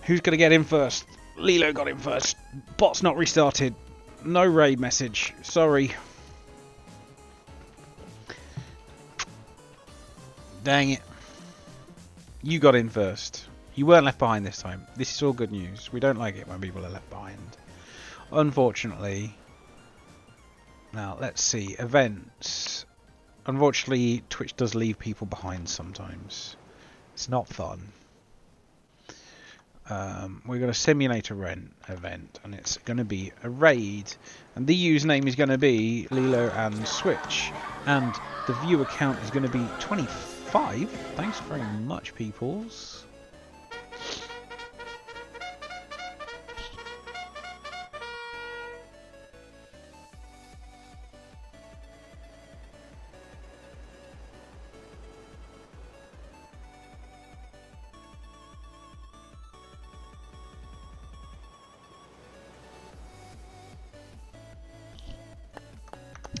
Who's going to get in first? Lilo got in first. Bot's not restarted. No raid message. Sorry. Dang it. You got in first. You weren't left behind this time. This is all good news. We don't like it when people are left behind. Unfortunately. Now, let's see. Events. Unfortunately, Twitch does leave people behind sometimes. It's not fun. We're going to simulate a Rayne event, and it's going to be a raid, and the username is going to be Lilo and Switch, and the viewer count is going to be 25. Thanks very much, peoples.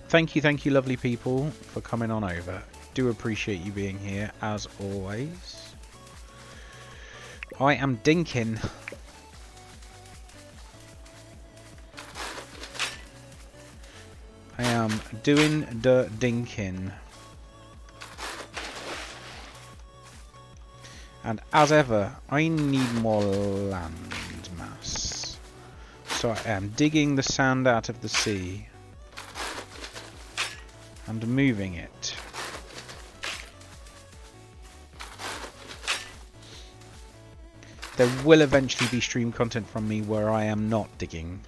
Thank you, lovely people, for coming on over. Do appreciate you being here, as always. I am dinking. I am doing the dinking. And as ever, I need more land mass. So I am digging the sand out of the sea. And moving it. There will eventually be stream content from me where I am not digging.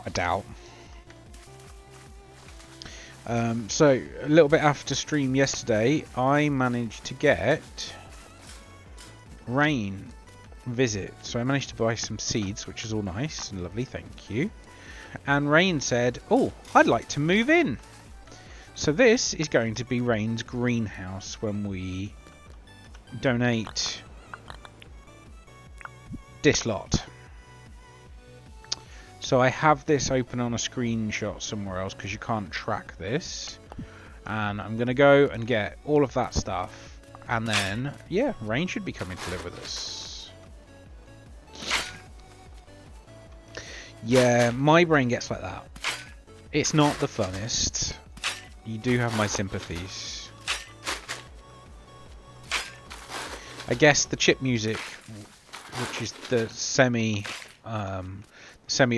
I doubt. So, a little bit after stream yesterday, I managed to get Rayne visit. So I managed to buy some seeds, which is all nice and lovely, thank you. And Rayne said, oh, I'd like to move in. So this is going to be Rayne's greenhouse when we donate this lot. So I have this open on a screenshot somewhere else because you can't track this. And I'm going to go and get all of that stuff. And then, yeah, Rayne should be coming to live with us. Yeah, my brain gets like that. It's not the funnest. You do have my sympathies. I guess the chip music, which is the semi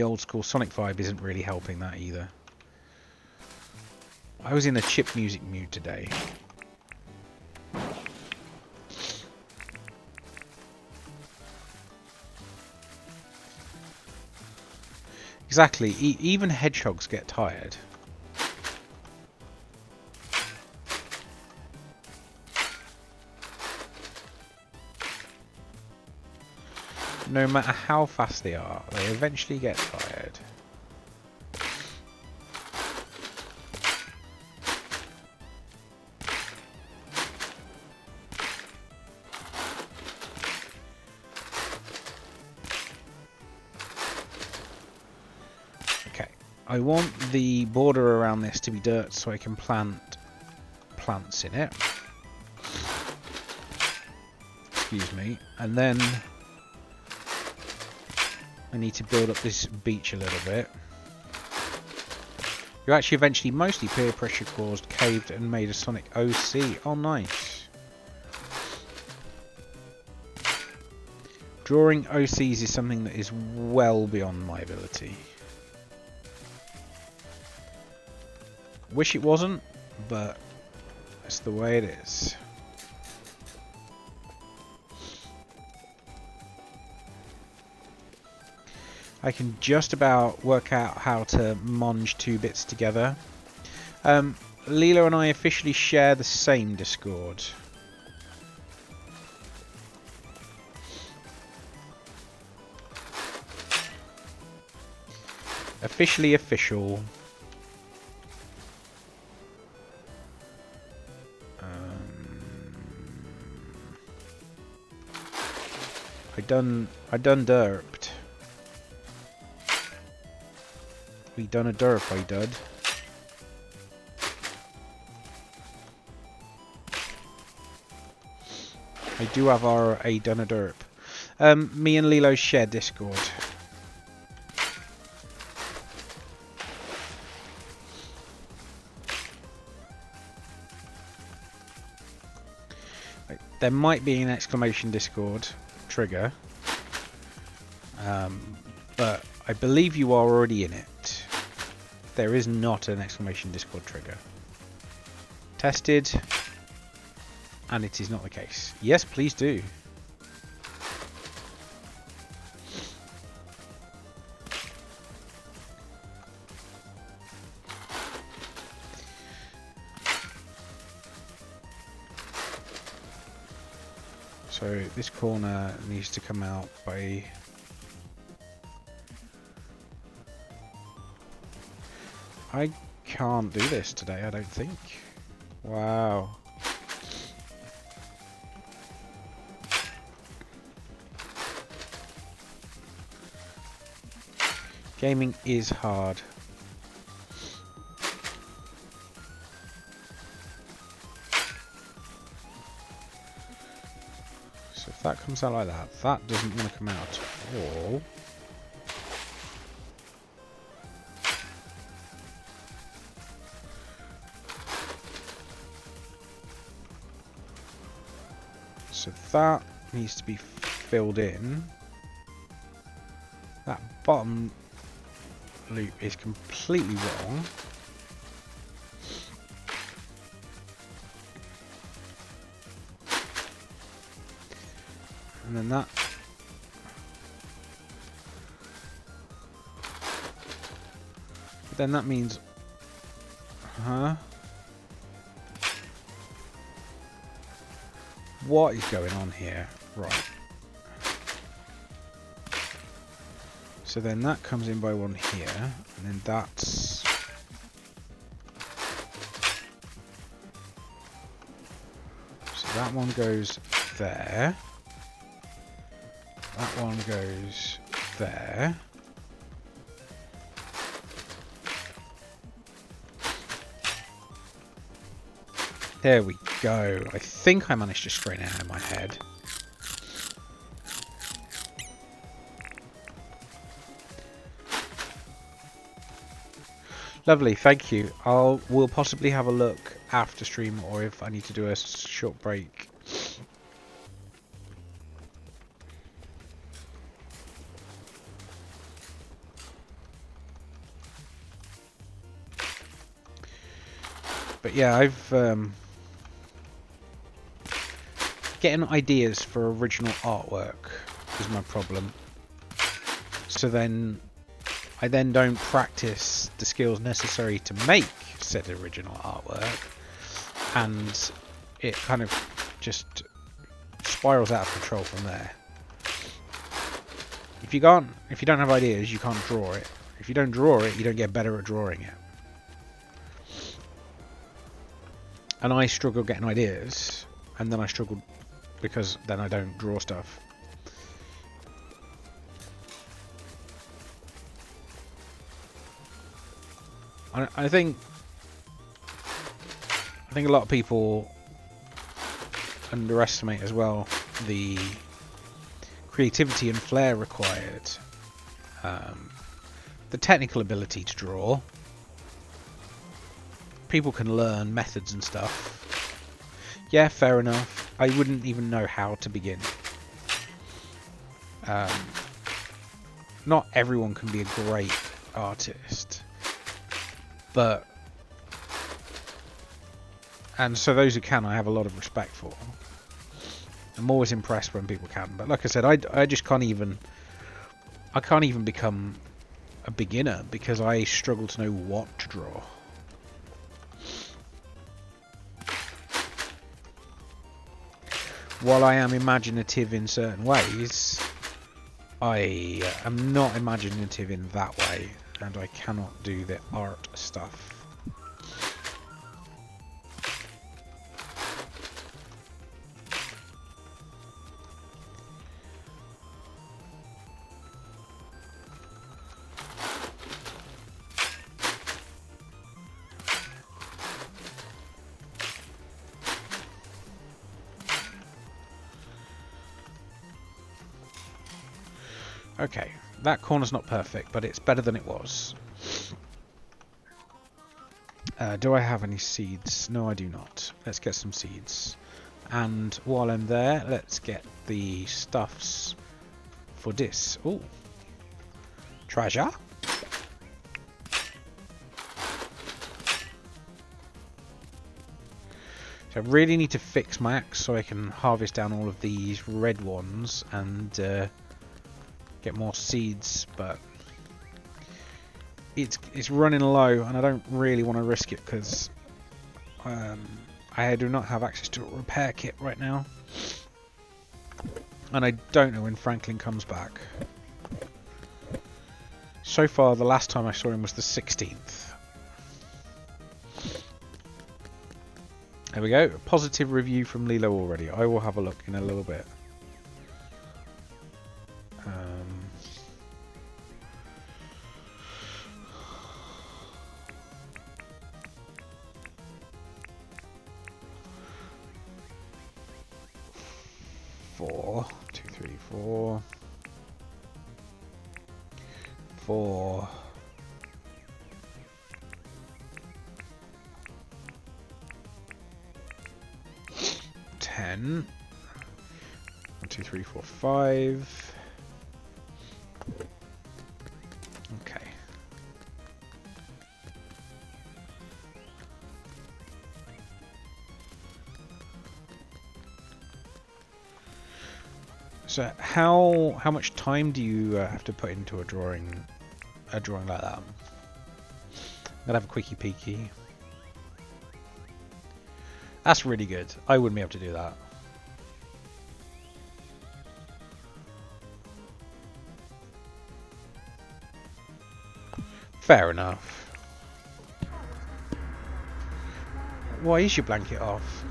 old school Sonic vibe, isn't really helping that either. I was in a chip music mood today. Exactly, even hedgehogs get tired. No matter how fast they are, they eventually get tired. I want the border around this to be dirt so I can plant plants in it. Excuse me. And then I need to build up this beach a little bit. You actually eventually mostly peer pressure caused, caved and made a Sonic OC. Oh, nice. Drawing OCs is something that is well beyond my ability. Wish it wasn't, but that's the way it is. I can just about work out how to monge two bits together. Lilo and I officially share the same Discord. Officially official. I done derped. We done a derp, I dud. I I do have our a done a derp. Me and Lilo share Discord. There might be an exclamation Discord trigger, but I believe you are already in it. There is not an exclamation Discord trigger. Tested, and it is not the case. Yes, please do. So this corner needs to come out by... I can't do this today, I don't think. Wow. Gaming is hard. So if that comes out like that, that doesn't want to come out at all. So that needs to be filled in. That bottom loop is completely wrong. And then that. But then that means... Huh? What is going on here? Right. So then that comes in by one here, and then that's... So that one goes there. That one goes there. There we go. I think I managed to straighten it out in my head. Lovely, thank you. We'll possibly have a look after stream, or if I need to do a short break. But yeah, I've getting ideas for original artwork is my problem. So then I then don't practice the skills necessary to make said original artwork, and it kind of just spirals out of control from there. If you don't have ideas, you can't draw it. If you don't draw it, you don't get better at drawing it. And I struggle getting ideas, and then I struggle because then I don't draw stuff. I think a lot of people underestimate as well the creativity and flair required, the technical ability to draw. People can learn methods and stuff. Yeah, fair enough. I wouldn't even know how to begin. Not everyone can be a great artist. And so those who can, I have a lot of respect for. I'm always impressed when people can. But like I said, I just can't even become a beginner because I struggle to know what to draw. While I am imaginative in certain ways, I am not imaginative in that way, and I cannot do the art stuff. Okay, that corner's not perfect, but it's better than it was. Do I have any seeds? No, I do not. Let's get some seeds. And while I'm there, let's get the stuffs for this. Oh, treasure. So I really need to fix my axe so I can harvest down all of these red ones and get more seeds, but it's running low and I don't really want to risk it because I do not have access to a repair kit right now, and I don't know when Franklin comes back. So far, the last time I saw him was the 16th. There we go. A positive review from Lilo already. I will have a look in a little bit. Four, 2, 3, 4, 4. 10. 1, 2, 3, 4, 5. Okay. So how much time do you have to put into a drawing like that? I'm gonna have a quickie peeky. That's really good. I wouldn't be able to do that. Fair enough. Why is your blanket off?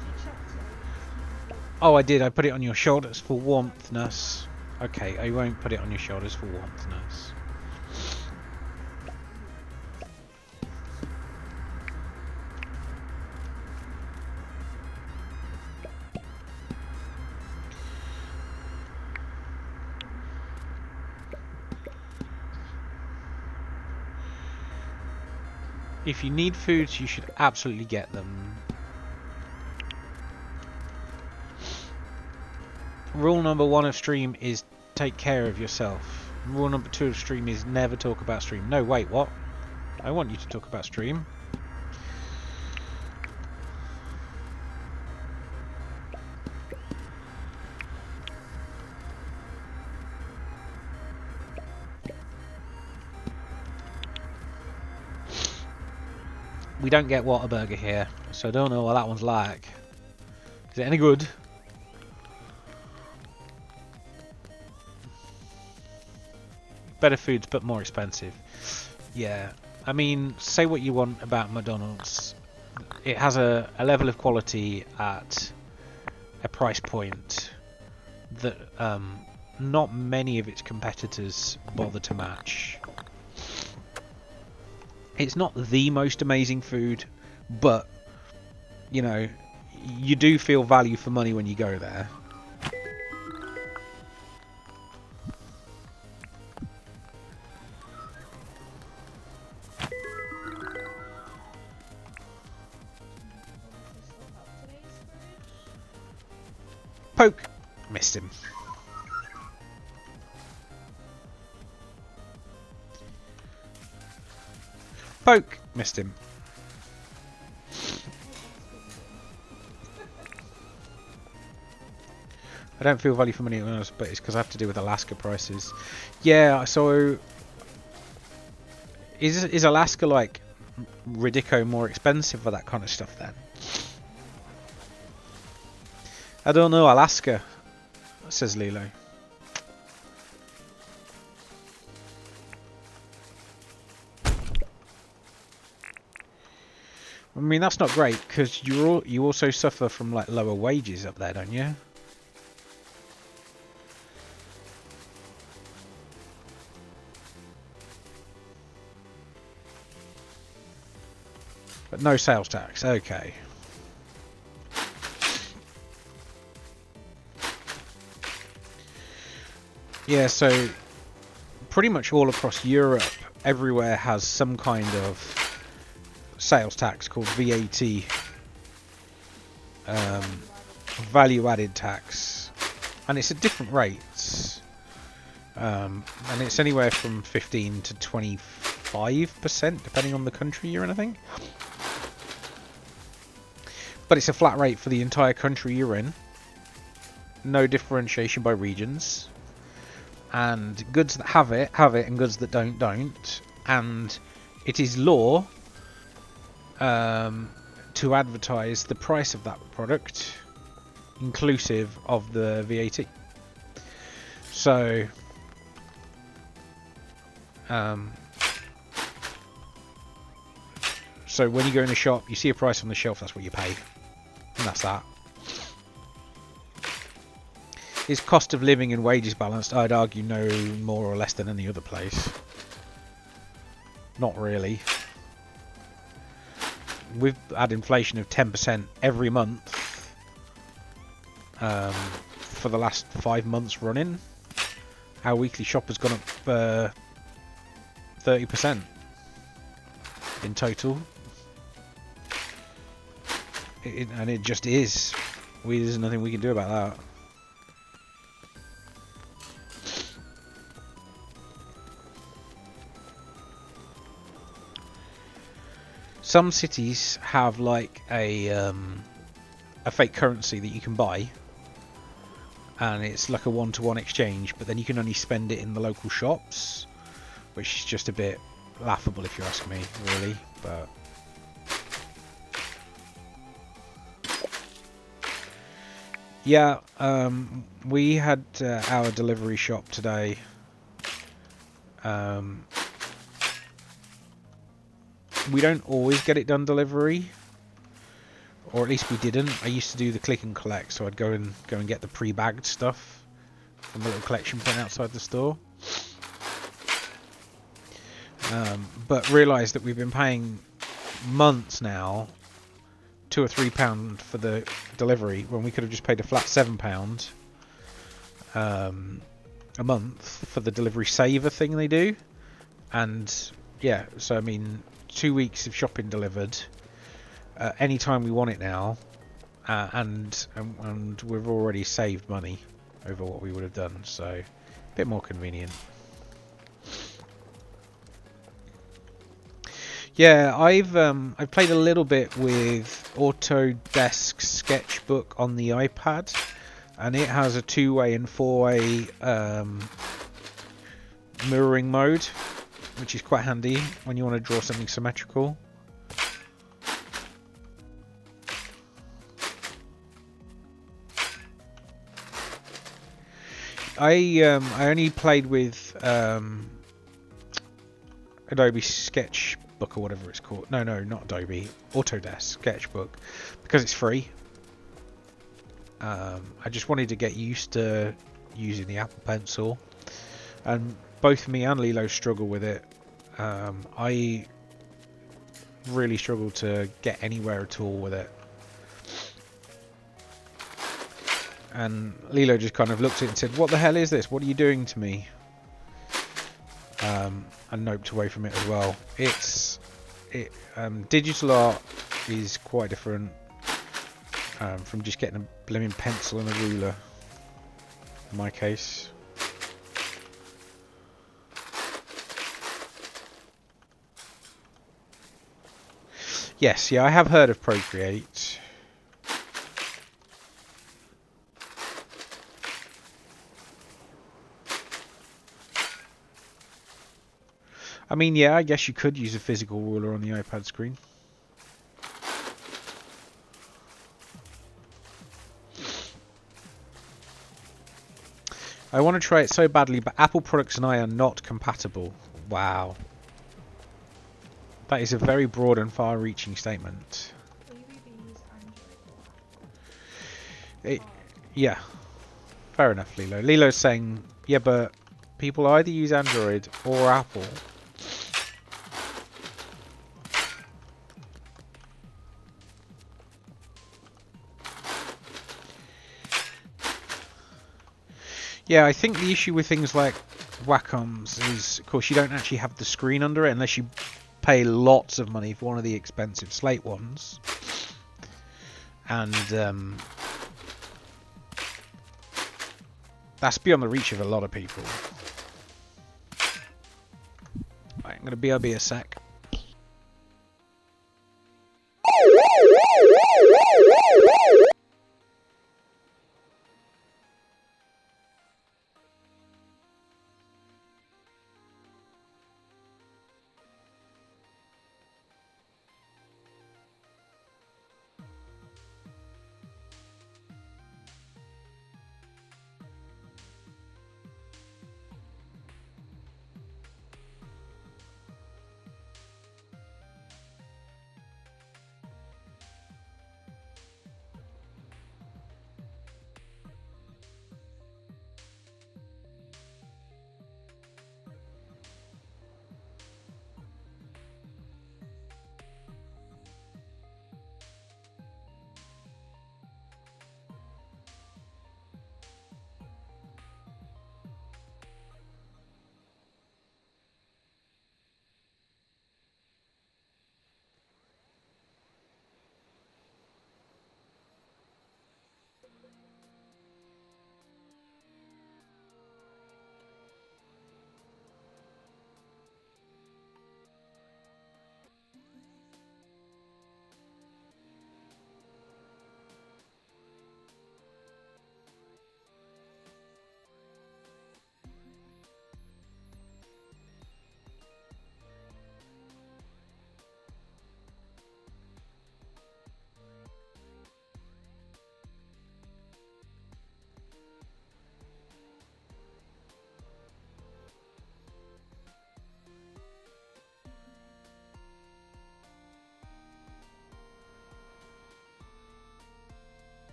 Oh, I did. I put it on your shoulders for warmthness. Okay, I won't put it on your shoulders for warmthness. If you need foods, you should absolutely get them. Rule number 1 of stream is take care of yourself. Rule number 2 of stream is never talk about stream. No, wait, what? I want you to talk about stream. We don't get Whataburger here, so I don't know what that one's like. Is it any good? Better foods, but more expensive. Yeah, I mean, say what you want about McDonald's. It has a level of quality at a price point that not many of its competitors bother to match. It's not the most amazing food, but, you know, you do feel value for money when you go there. Poke! Missed him. Poke! Missed him. I don't feel value for money, but it's because I have to deal with Alaska prices. Yeah, so is Alaska like ridico more expensive for that kind of stuff then? I don't know, Alaska, says Lilo. I mean, that's not great because you also suffer from like lower wages up there, don't you? But no sales tax. Okay. Yeah, so pretty much all across Europe, everywhere has some kind of sales tax called VAT, value-added tax, and it's at different rates, and it's anywhere from 15 to 25%, depending on the country you're in, I think. But it's a flat rate for the entire country you're in. No differentiation by regions. And goods that have it, and goods that don't. And it is law to advertise the price of that product inclusive of the VAT. So so when you go in the shop, you see a price on the shelf, that's what you pay. And that's that. Is cost of living and wages balanced? I'd argue no more or less than any other place. Not really. We've had inflation of 10% every month for the last 5 months running. Our weekly shop has gone up 30% in total. And it just is. There's nothing we can do about that. Some cities have like a fake currency that you can buy, and it's like a one-to-one exchange, but then you can only spend it in the local shops, which is just a bit laughable if you ask me, really. But yeah, we had our delivery shop today. We don't always get it done delivery, or at least we didn't. I used to do the click and collect, so I'd go and get the pre-bagged stuff from the little collection point outside the store. But realised that we've been paying months now £2 or £3 for the delivery when we could have just paid a flat £7 a month for the delivery saver thing they do. And yeah, so I mean, 2 weeks of shopping delivered anytime we want it now, and we've already saved money over what we would have done, so a bit more convenient. Yeah, I've played a little bit with Autodesk Sketchbook on the iPad, and it has a 2-way and 4-way mirroring mode, which is quite handy when you want to draw something symmetrical. I only played with Adobe Sketchbook or whatever it's called. No, not Adobe. Autodesk Sketchbook, because it's free. I just wanted to get used to using the Apple Pencil, and both me and Lilo struggle with it. I really struggle to get anywhere at all with it. And Lilo just kind of looked at it and said, "What the hell is this? What are you doing to me?" And noped away from it as well. Digital art is quite different from just getting a blimmin' pencil and a ruler, in my case. Yes, yeah, I have heard of Procreate. I mean, yeah, I guess you could use a physical ruler on the iPad screen. I want to try it so badly, but Apple products and I are not compatible. Wow. That is a very broad and far-reaching statement. Yeah. Fair enough, Lilo. Lilo's saying, yeah, but people either use Android or Apple. Yeah, I think the issue with things like Wacom's is, of course, you don't actually have the screen under it unless you pay lots of money for one of the expensive slate ones. And that's beyond the reach of a lot of people. Right, I'm going to BRB a sec.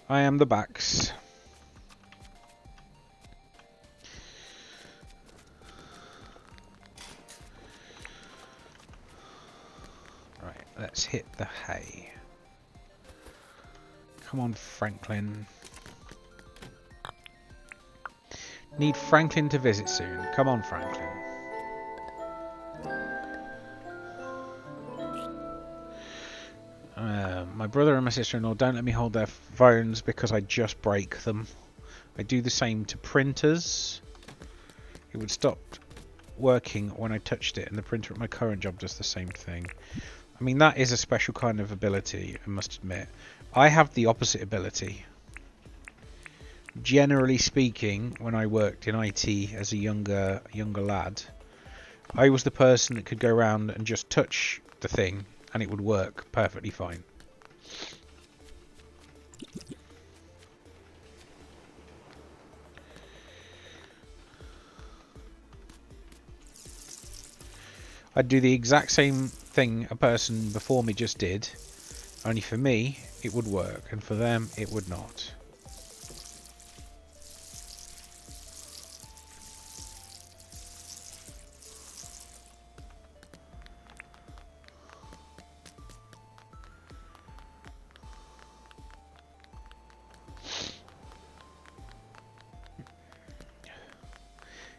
I am the backs. Right, let's hit the hay. Come on, Franklin. Need Franklin to visit soon. Come on, Franklin. My brother and my sister-in-law don't let me hold their phones because I just break them. I do the same to printers. It would stop working when I touched it, and the printer at my current job does the same thing. I mean, that is a special kind of ability, I must admit. I have the opposite ability. Generally speaking, when I worked in IT as a younger lad, I was the person that could go around and just touch the thing and it would work perfectly fine. I'd do the exact same thing a person before me just did, only for me it would work and for them it would not.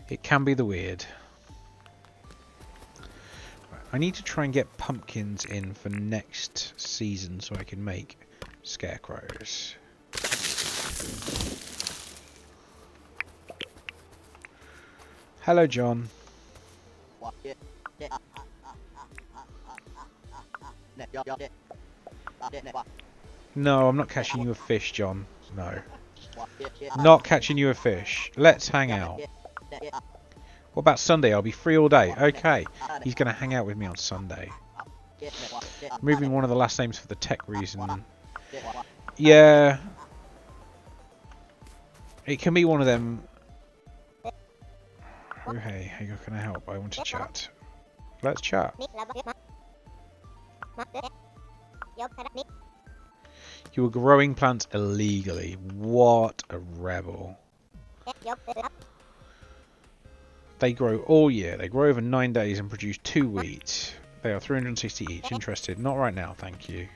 It can be the weird. I need to try and get pumpkins in for next season so I can make scarecrows. Hello, John. No, I'm not catching you a fish, John. No. Not catching you a fish. Let's hang out. What about Sunday? I'll be free all day. Okay. He's going to hang out with me on Sunday. Moving one of the last names for the tech reason. Yeah. It can be one of them. Oh, hey, how can I help? I want to chat. Let's chat. You were growing plants illegally. What a rebel. They grow all year. They grow over 9 days and produce 2 wheat. They are 360 each. Interested? Not right now, thank you.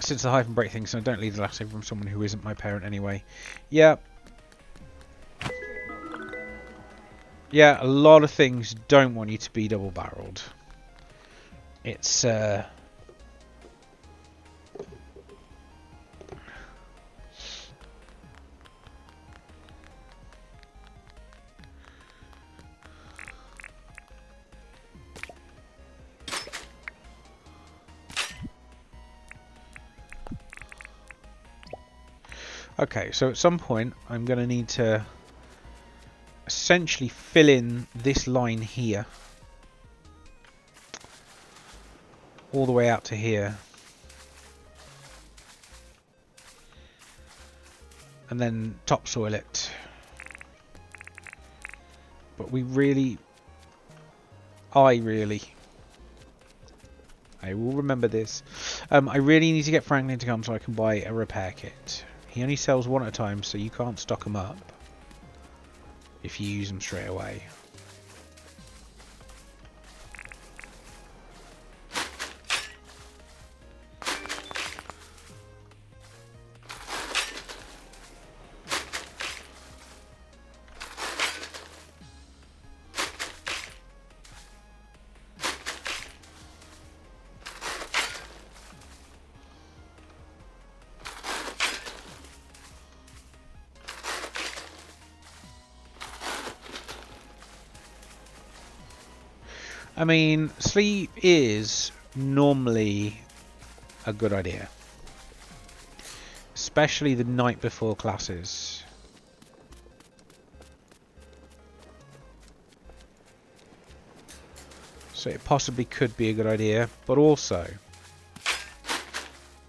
Since the hyphen break thing, so don't leave the last name from someone who isn't my parent anyway. Yeah. Yeah, a lot of things don't want you to be double-barreled. It's, Okay, so at some point I'm going to need to essentially fill in this line here. All the way out to here. And then topsoil it. But I will remember this. I really need to get Franklin to come so I can buy a repair kit. He only sells one at a time, so you can't stock them up if you use them straight away. I mean, sleep is normally a good idea. Especially the night before classes. So it possibly could be a good idea, but also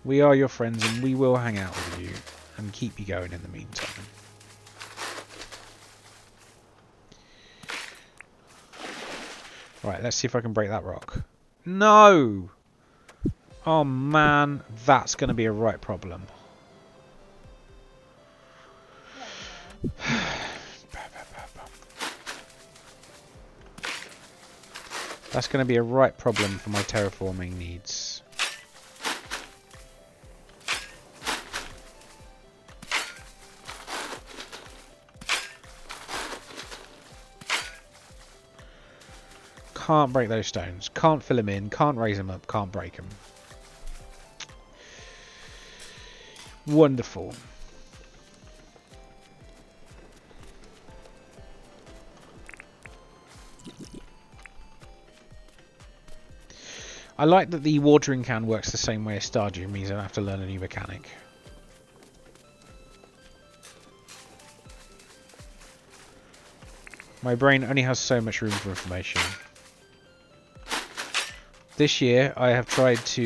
we are your friends and we will hang out with you and keep you going in the meantime. Right, let's see if I can break that rock. No! Oh man, that's going to be a right problem. That's going to be a right problem for my terraforming needs. Can't break those stones. Can't fill them in. Can't raise them up. Can't break them. Wonderful. I like that the watering can works the same way as Stardew. Means I don't have to learn a new mechanic. My brain only has so much room for information. This year I have tried to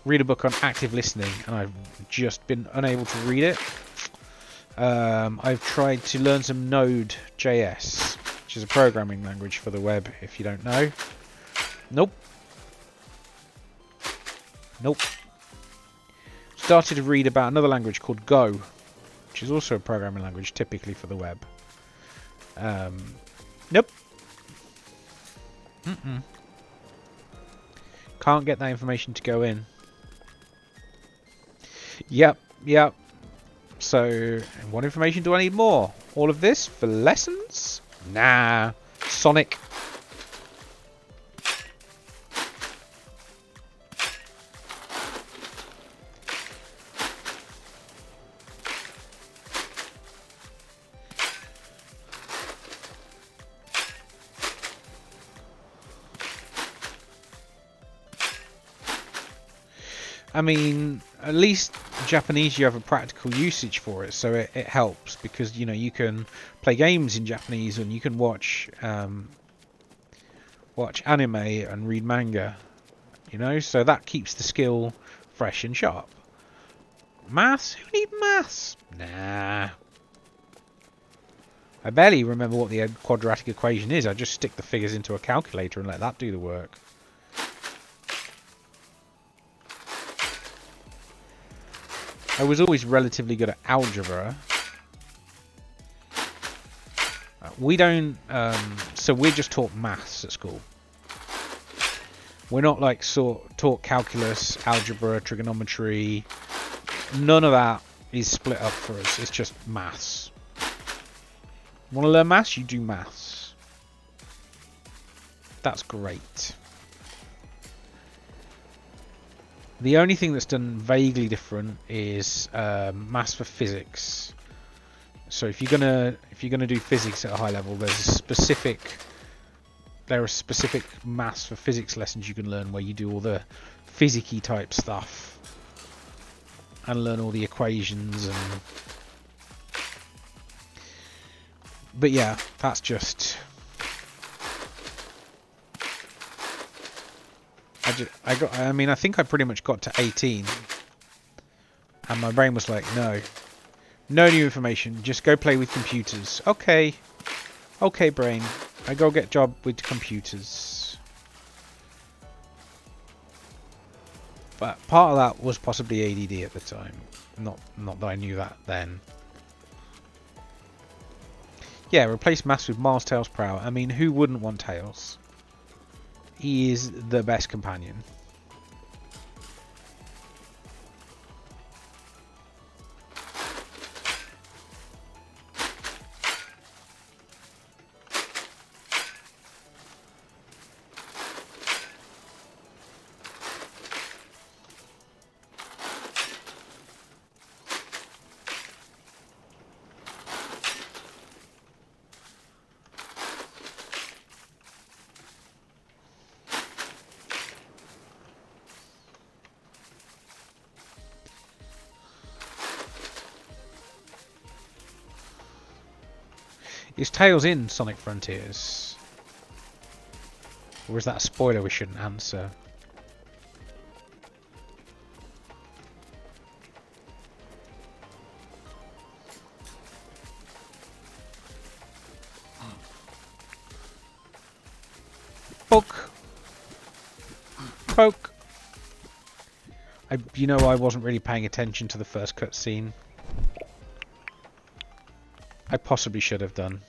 read a book on active listening and I've just been unable to read it. I've tried to learn some Node.js, which is a programming language for the web, if you don't know. Nope. Nope. Started to read about another language called Go, which is also a programming language typically for the web. Nope. Can't get that information to go in. Yep. So, what information do I need more? All of this for lessons? Nah. Sonic. I mean, at least Japanese, you have a practical usage for it, so it helps because, you know, you can play games in Japanese and you can watch watch anime and read manga, you know, so that keeps the skill fresh and sharp. Maths? Who need maths? Nah. I barely remember what the quadratic equation is. I just stick the figures into a calculator and let that do the work. I was always relatively good at algebra. We don't, so we're just taught maths at school. We're not like taught calculus, algebra, trigonometry. None of that is split up for us. It's just maths. Want to learn maths? You do maths. That's great. The only thing that's done vaguely different is maths for physics. So if you're gonna do physics at a high level, there are specific maths for physics lessons you can learn where you do all the physics-y type stuff and learn all the equations and. But yeah, that's just. I mean, I think I pretty much got to 18, and my brain was like, no new information, just go play with computers. Okay, brain, I go get job with computers. But part of that was possibly ADD at the time, not that I knew that then. Yeah, replace Maths with Miles Tails Prow. I mean, who wouldn't want Tails? He is the best companion. Is Tails in Sonic Frontiers? Or is that a spoiler we shouldn't answer? Poke! Poke! You know, I wasn't really paying attention to the first cutscene. I possibly should have done.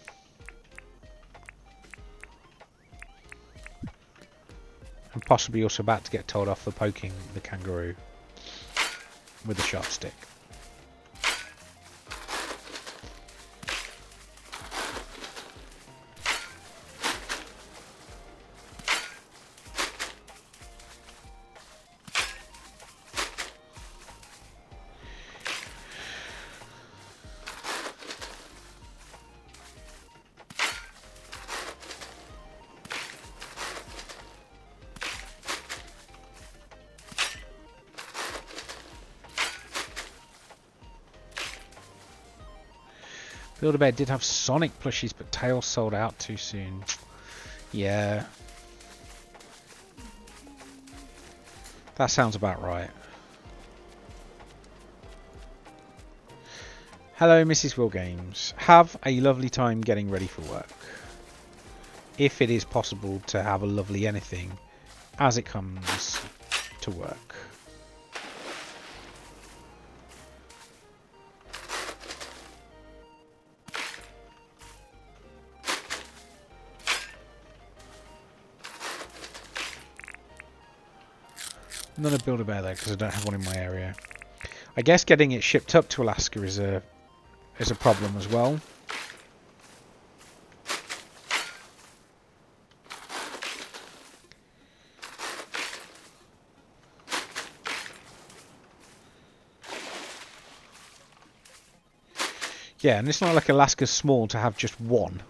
I'm possibly also about to get told off for poking the kangaroo with a sharp stick. Build-A-Bear did have Sonic plushies, but Tails sold out too soon. Yeah. That sounds about right. Hello, Mrs. Will Games. Have a lovely time getting ready for work. If it is possible to have a lovely anything as it comes to work. Not a Build-A-Bear though, because I don't have one in my area. I guess getting it shipped up to Alaska is a problem as well. Yeah, and it's not like Alaska's small to have just one.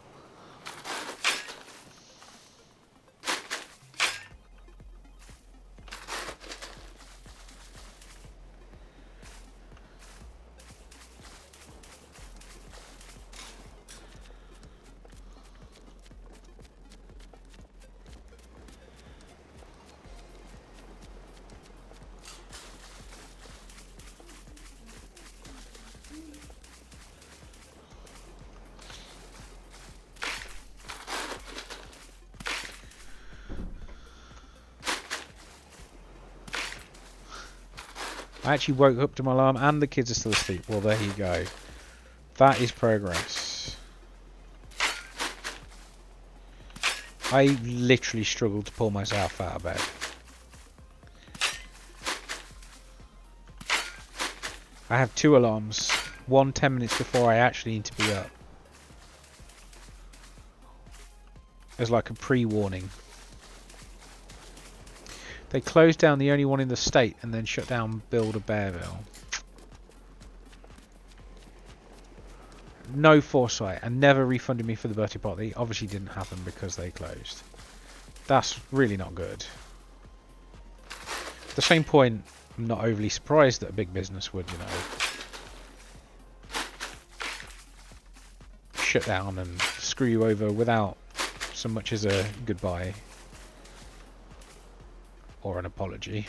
I actually woke up to my alarm and the kids are still asleep. Well, there you go. That is progress. I literally struggled to pull myself out of bed. I have 2 alarms. One 10 minutes before I actually need to be up. As like a pre-warning. They closed down the only one in the state and then shut down Builder Bearville. No foresight, and never refunded me for the Bertie Pot. They obviously didn't happen because they closed. That's really not good. At the same point, I'm not overly surprised that a big business would, you know, shut down and screw you over without so much as a goodbye or an apology.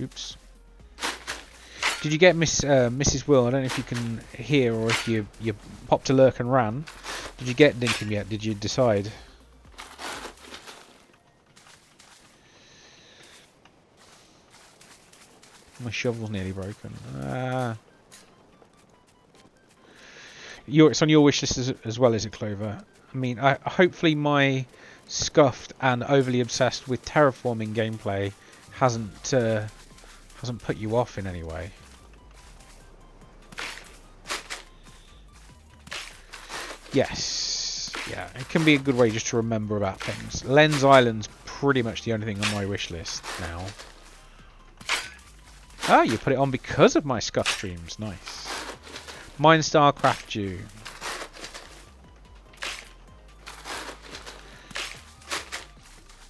Oops. Did you get Mrs. Will? I don't know if you can hear or if you popped a lurk and ran. Did you get Dinkum yet? Did you decide? My shovel's nearly broken. It's on your wish list as well, is it, Clover? I mean, hopefully my scuffed and overly obsessed with terraforming gameplay hasn't put you off in any way. Yes, yeah, it can be a good way just to remember about things. Lens Island's pretty much the only thing on my wish list now. Ah, you put it on because of my scuff streams. Nice. Mindstar Craft Dew.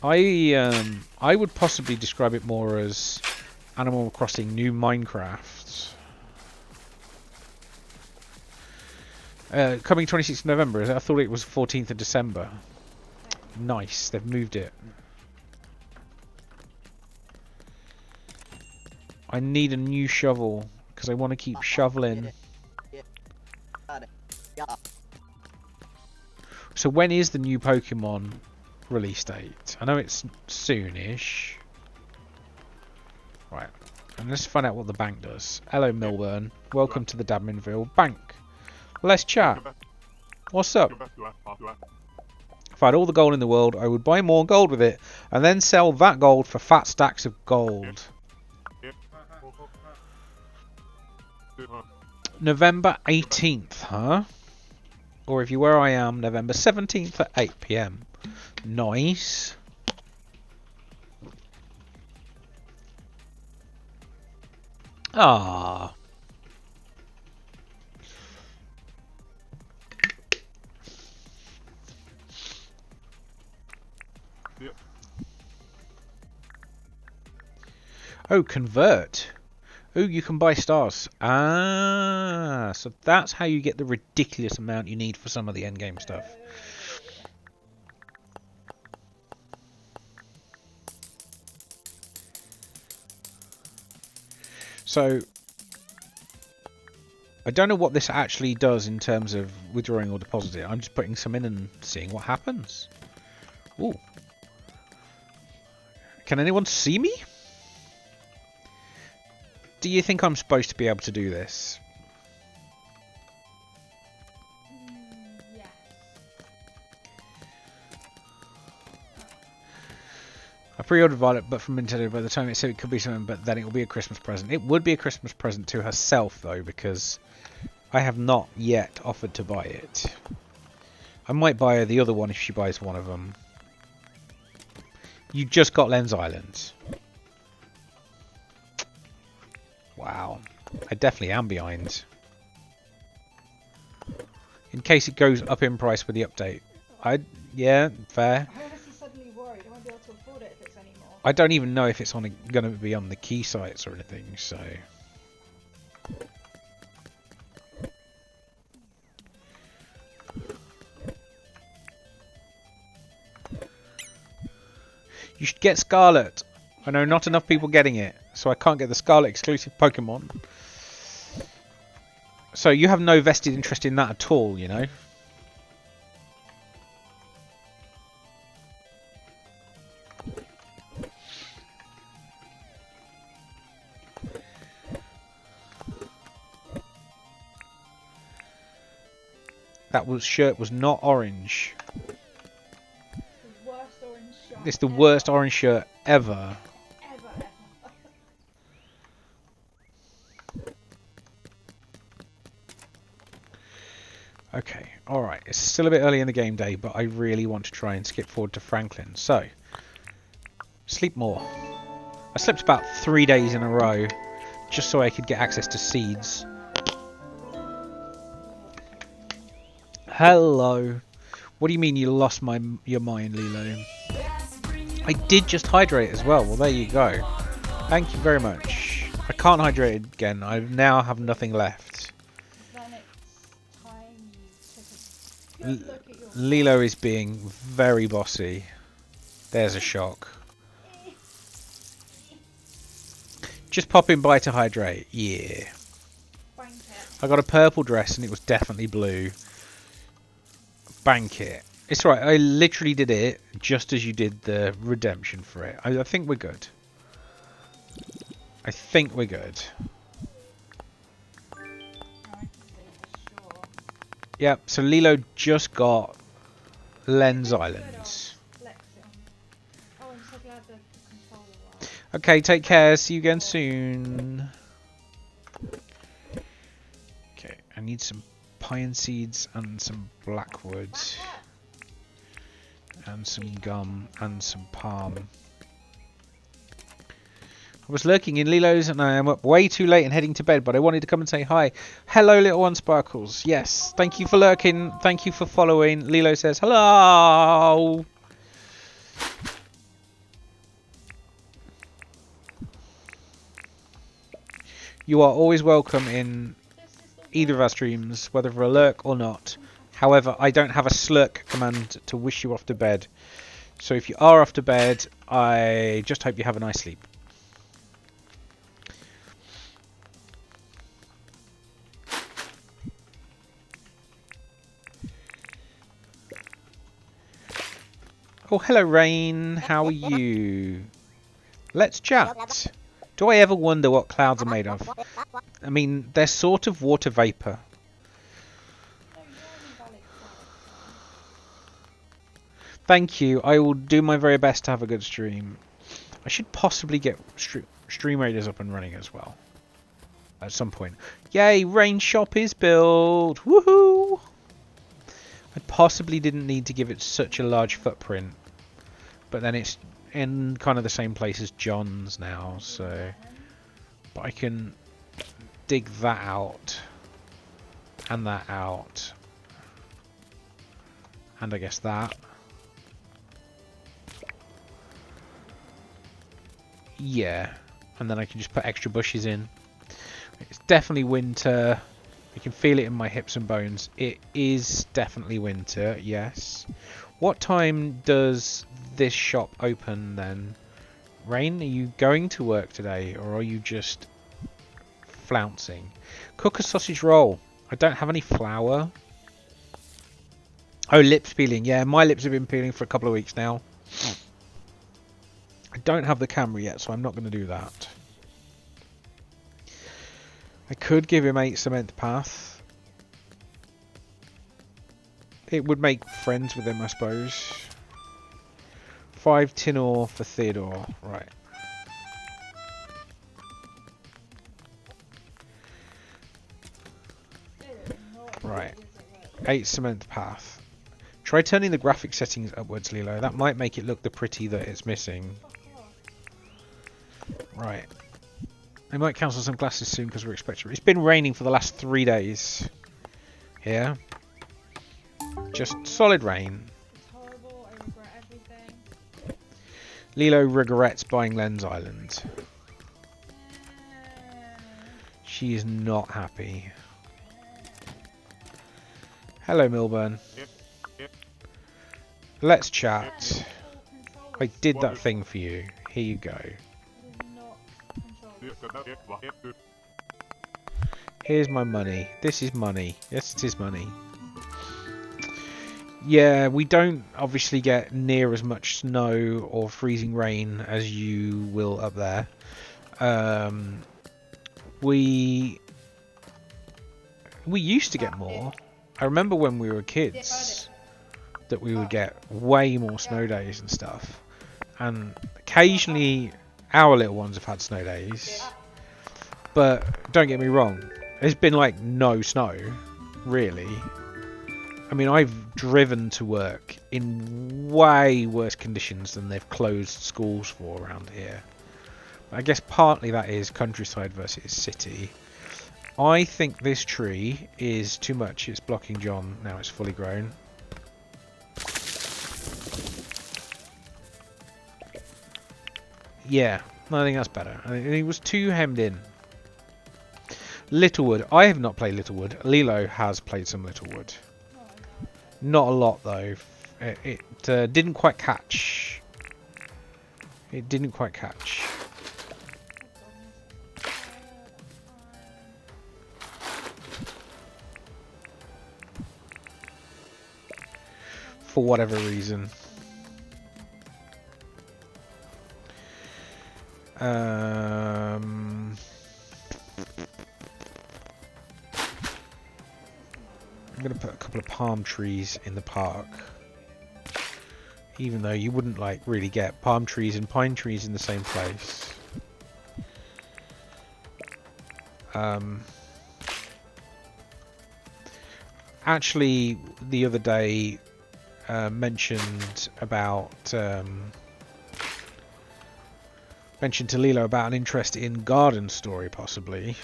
I would possibly describe it more as Animal Crossing New Minecraft. Coming 26th of November. I thought it was 14th of December. Nice, they've moved it. I need a new shovel because I want to keep shoveling. So when is the new Pokemon release date? I know it's soonish. Right, and let's find out what the bank does. Hello, Milburn. Welcome to the Dadminville Bank. Let's chat. What's up? If I had all the gold in the world, I would buy more gold with it, and then sell that gold for fat stacks of gold. November 18th, huh? Or if you're where I am, November 17th at 8 PM. Nice. Ah. Oh, convert. Oh, you can buy stars. Ah, so that's how you get the ridiculous amount you need for some of the endgame stuff. So, I don't know what this actually does in terms of withdrawing or depositing. I'm just putting some in and seeing what happens. Ooh. Can anyone see me? Do you think I'm supposed to be able to do this? Yes. I pre-ordered Violet, but from Nintendo by the time it said it could be something, but then it will be a Christmas present. It would be a Christmas present to herself, though, because I have not yet offered to buy it. I might buy her the other one if she buys one of them. You just got Lens Island. Wow. I definitely am behind. In case it goes up in price with the update. Yeah, fair. How is he suddenly worried? I won't be able to afford it if it's anymore. I don't even know if it's on going to be on the key sites or anything, so... You should get Scarlet. I know not enough people getting it, so I can't get the Scarlet exclusive Pokemon. So you have no vested interest in that at all, you know? shirt was not orange. The worst orange shirt It's the ever. worst orange shirt ever. Ever. Okay, alright. It's still a bit early in the game day, but I really want to try and skip forward to Franklin. So, sleep more. I slept about 3 days in a row, just so I could get access to seeds. Hello. What do you mean you lost your mind, Lilo? I did just hydrate as well. Well, there you go. Thank you very much. I can't hydrate again. I now have nothing left. Then it's time you took a good look at your Lilo is being very bossy. There's a shock. Just popping by to hydrate. Yeah. bank it. I got a purple dress and it was definitely blue. Bank it. It's right. I literally did it just as you did the redemption for it. I think we're good. I think we're good. I can say for sure. Yep. So Lilo just got Lens Good Islands. on Lexion. Oh, I'm so glad the controller worked. Okay. Take care. See you again soon. Okay. I need some pine seeds and some blackwood. And some gum and some palm. I was lurking in Lilo's and I am up way too late and heading to bed, but I wanted to come and say hi. Hello, little one Sparkles. Yes, thank you for lurking. Thank you for following. Lilo says hello. You are always welcome in either of our streams, whether for a lurk or not. However, I don't have a slurk command to wish you off to bed. So if you are off to bed, I just hope you have a nice sleep. Oh, hello, Rayne. How are you? Let's chat. Do I ever wonder what clouds are made of? I mean, they're sort of water vapour. Thank you. I will do my very best to have a good stream. I should possibly get Stream Raiders up and running as well. At some point. Yay, Rayne shop is built! Woohoo! I possibly didn't need to give it such a large footprint. But then it's in kind of the same place as John's now, so... But I can dig that out. And that out. And I guess that. Yeah, and then I can just put extra bushes in. It's definitely winter. I can feel it in my hips and bones. It is definitely winter, yes. What time does this shop open then? Rayne, are you going to work today or are you just flouncing? Cook a sausage roll. I don't have any flour. Oh, lips peeling. Yeah, my lips have been peeling for a couple of weeks now. I don't have the camera yet, so I'm not going to do that. I could give him 8 cement path. It would make friends with him, I suppose. 5 tin ore for Theodore. Right. Right. 8 cement path. Try turning the graphic settings upwards, Lilo. That might make it look the pretty that it's missing. Right. I might cancel some classes soon because we're expecting... It's been raining for the last 3 days. Here. Just solid rain. It's horrible. I regret everything. Lilo regrets buying Lens Island. She is not happy. Hello, Milburn. Let's chat. I did that thing for you. Here you go. Here's my money. This is money. Yes, it is money. Yeah, we don't obviously get near as much snow or freezing rain as you will up there. We used to get more. I remember when we were kids that we would get way more snow days and stuff. And occasionally our little ones have had snow days. But don't get me wrong, there's been like no snow, really. I mean, I've driven to work in way worse conditions than they've closed schools for around here. I guess partly that is countryside versus city. I think this tree is too much. It's blocking John. Now it's fully grown. Yeah, I think that's better. I think he was too hemmed in. Littlewood. I have not played Littlewood. Lilo has played some Littlewood. Not a lot, though. It didn't quite catch. It didn't quite catch. For whatever reason. I'm going to put a couple of palm trees in the park. Even though you wouldn't like really get palm trees and pine trees in the same place. Actually, the other day mentioned to Lilo about an interest in garden story, possibly.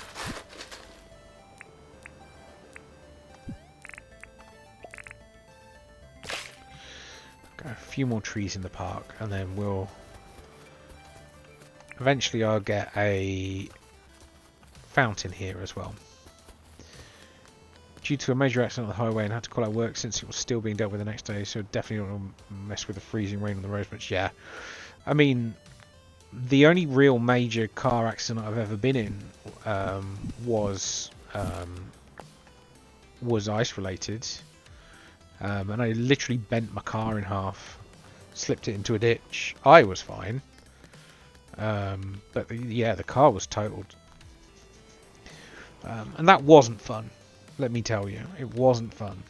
Got a few more trees in the park, and then we'll eventually I'll get a fountain here as well. Due to a major accident on the highway and had to call out work since it was still being dealt with the next day, so definitely don't want to mess with the freezing rain on the roads much. Yeah, I mean, the only real major car accident I've ever been in was ice related, and I literally bent my car in half, slipped it into a ditch. I was fine, but yeah, the car was totaled, and that wasn't fun. Let me tell you, it wasn't fun.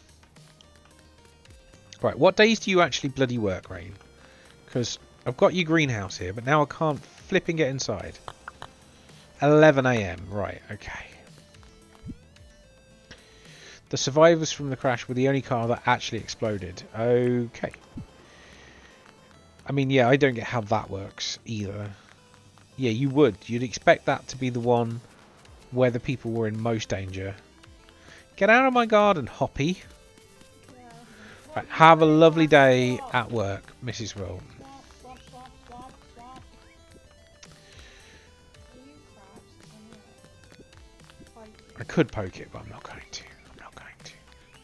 Right, what days do you actually bloody work, Rayne? Because I've got your greenhouse here, but now I can't flip and get inside. 11 AM, right, okay. The survivors from the crash were the only car that actually exploded. Okay. I mean, yeah, I don't get how that works either. Yeah, you would. You'd expect that to be the one where the people were in most danger. Get out of my garden, Hoppy. Right, have a lovely day at work, Mrs. Will. I could poke it, but I'm not going to.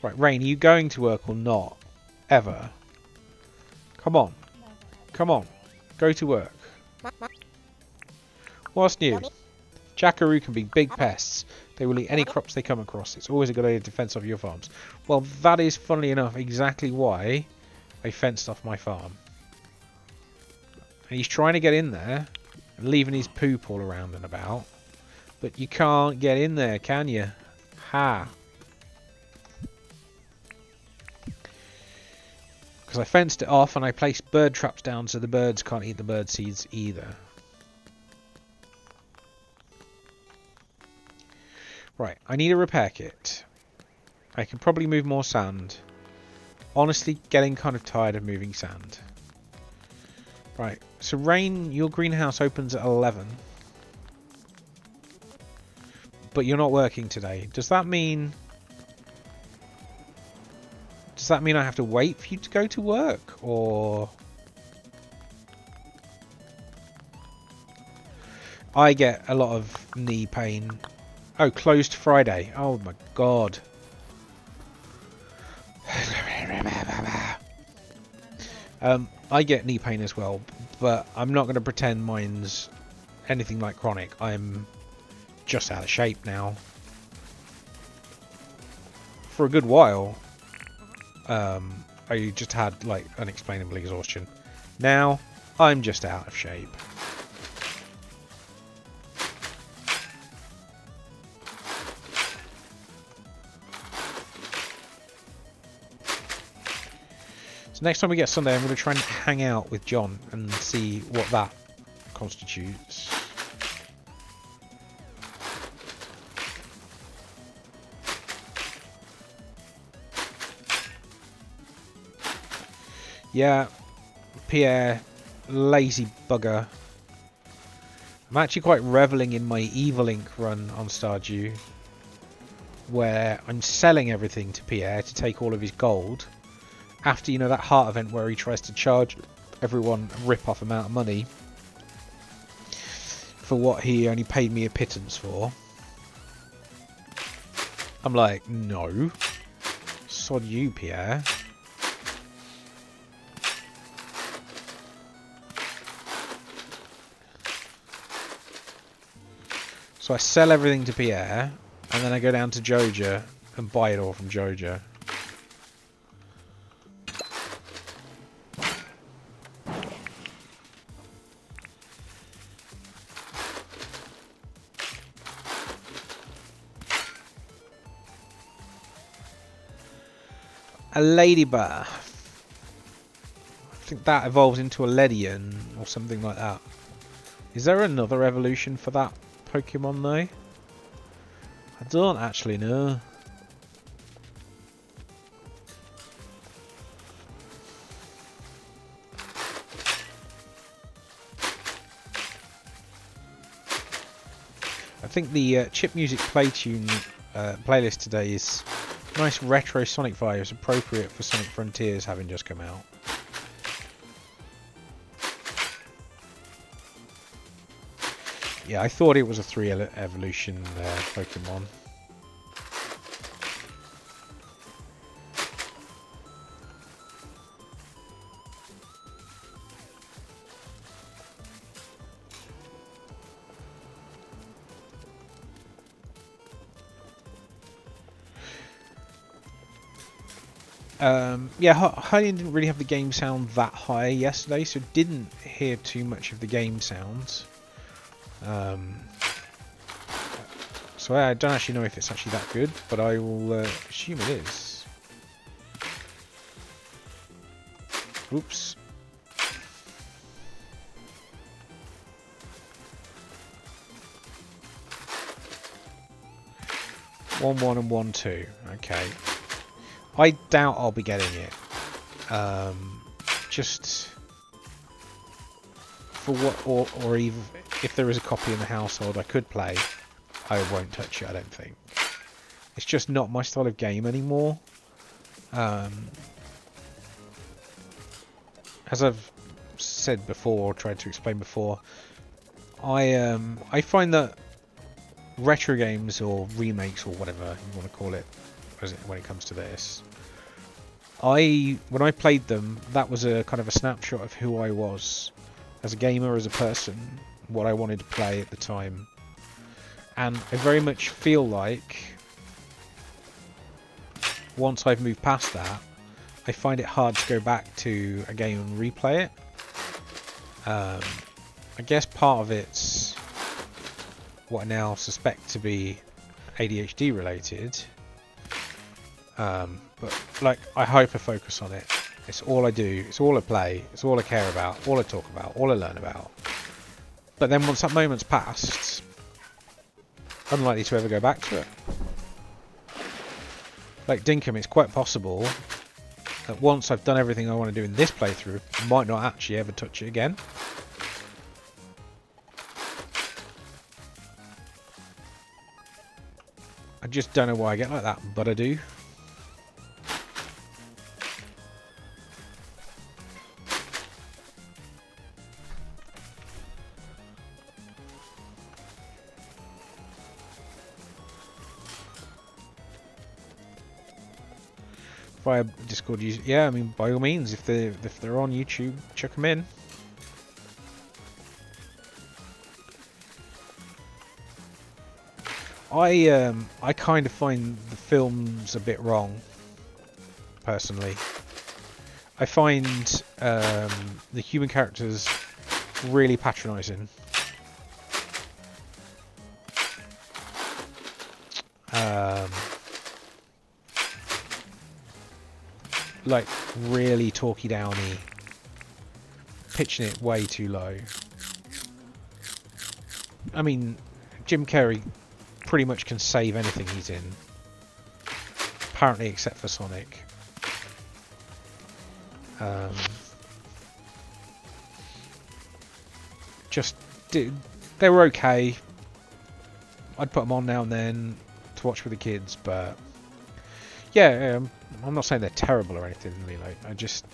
Right, Rayne, are you going to work or not? Ever? Come on. Come on. Go to work. What's new? Jackaroo can be big pests. They will eat any crops they come across. It's always a good idea to fence off your farms. Well, that is, funnily enough, exactly why I fenced off my farm. And he's trying to get in there, leaving his poop all around and about. But you can't get in there, can you? Ha! Because I fenced it off and I placed bird traps down so the birds can't eat the bird seeds either. Right, I need a repair kit. I can probably move more sand. Honestly, getting kind of tired of moving sand. Right, so Rayne, your greenhouse opens at 11. But you're not working today. Does that mean I have to wait for you to go to work? Or I get a lot of knee pain. Oh, closed Friday. Oh my god. I get knee pain as well, but I'm not going to pretend mine's anything like chronic. I'm just out of shape now. For a good while, I just had like unexplainable exhaustion. Now, I'm just out of shape. So next time we get Sunday, I'm going to try and hang out with John and see what that constitutes. Yeah, Pierre, lazy bugger. I'm actually quite reveling in my Evil Ink run on Stardew, where I'm selling everything to Pierre to take all of his gold. After, you know, that heart event where he tries to charge everyone a rip-off amount of money for what he only paid me a pittance for. I'm like, no. Sod you, Pierre. So I sell everything to Pierre, and then I go down to Joja and buy it all from Joja. A ladybug. I think that evolves into a Ledian or something like that. Is there another evolution for that Pokemon though? I don't actually know. I think the Chip Music Playtune playlist today is nice retro Sonic vibes, appropriate for Sonic Frontiers having just come out. Yeah, I thought it was a 3 evolution Pokemon. Yeah, Hylian didn't really have the game sound that high yesterday, so didn't hear too much of the game sounds. So I don't actually know if it's actually that good, but I will assume it is. Oops. One, 1 and 1, 2. Okay. I doubt I'll be getting it. Just for what, or even if there is a copy in the household I could play, I won't touch it. I don't think. It's just not my style of game anymore. As I've said before, or tried to explain before, I find that retro games or remakes or whatever you want to call it, when it comes to this, when I played them, that was a kind of a snapshot of who I was as a gamer, as a person, what I wanted to play at the time. And I very much feel like once I've moved past that, I find it hard to go back to a game and replay it. I guess part of it's what I now suspect to be ADHD related. But like, I hyper focus on it. It's all I do, it's all I play, it's all I care about, all I talk about, all I learn about. But then once that moment's passed, unlikely to ever go back to it. Like Dinkum, it's quite possible that once I've done everything I want to do in this playthrough, I might not actually ever touch it again. I just don't know why I get like that, but I do. Via Discord, yeah, I mean, by all means, if they're on YouTube, chuck them in. I kind of find the films a bit wrong, personally. I find the human characters really patronising. like really talky downy, pitching it way too low. I mean, Jim Carrey pretty much can save anything he's in, apparently, except for Sonic. They were okay. I'd put them on now and then to watch with the kids, but yeah, I'm not saying they're terrible or anything, Lilo. I just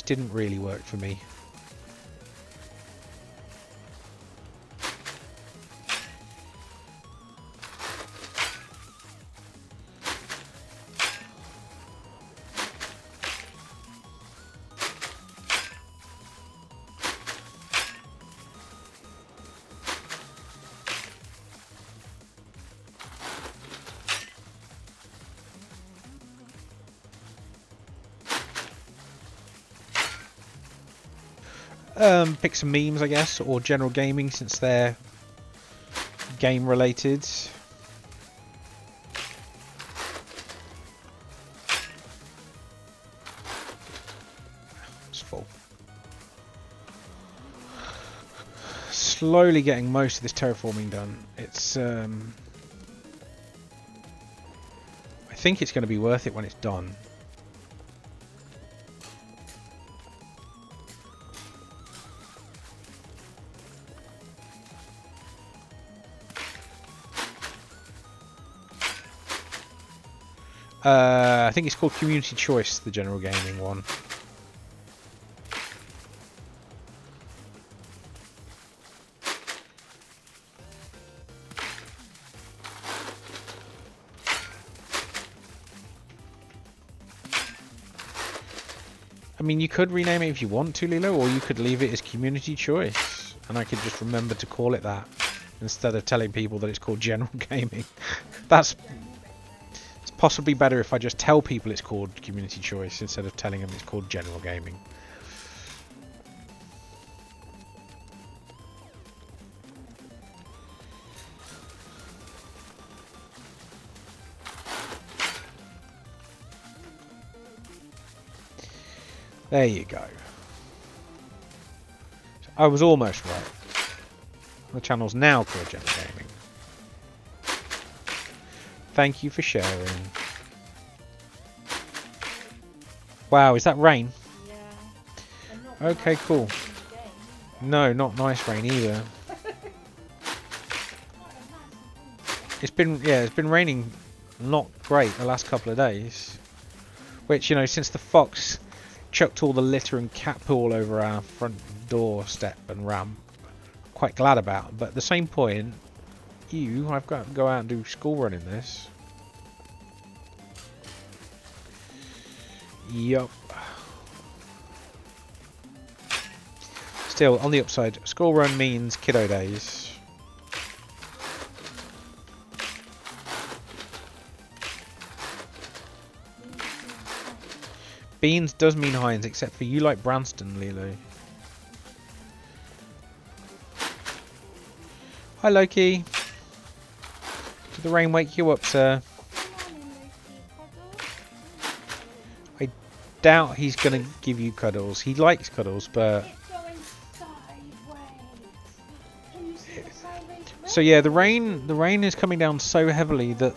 didn't really work for me. Pick some memes, I guess, or general gaming, since they're game related. It's full. Slowly getting most of this terraforming done. It's I think it's going to be worth it when it's done. I think it's called Community Choice, the general gaming one. I mean, you could rename it if you want to, Lilo, or you could leave it as Community Choice, and I could just remember to call it that instead of telling people that it's called General Gaming. It's possibly better if I just tell people it's called Community Choice instead of telling them it's called General Gaming. There you go. I was almost right. The channel's now called General Gaming. Thank you for sharing. Wow, is that Rayne? Yeah. Okay, cool. No, not nice Rayne either. It's been raining not great the last couple of days. Which, you know, since the fox chucked all the litter and cat poo all over our front doorstep and ramp, quite glad about. But at the same point, I've got to go out and do school run in this. Yup. Still, on the upside, school run means kiddo days. Beans does mean Heinz, except for you like Branston, Lilo. Hi, Loki. Did the rain wake you up, sir? I doubt he's going to give you cuddles. He likes cuddles, but... It's going sideways. Can you see the sideways? So yeah, the rain is coming down so heavily that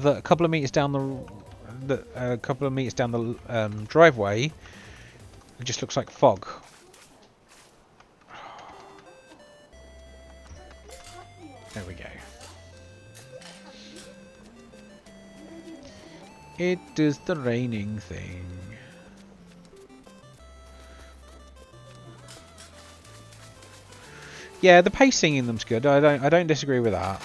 a couple of meters down the driveway, it just looks like fog. There we go. It is the raining thing. Yeah, the pacing in them's good. I don't disagree with that.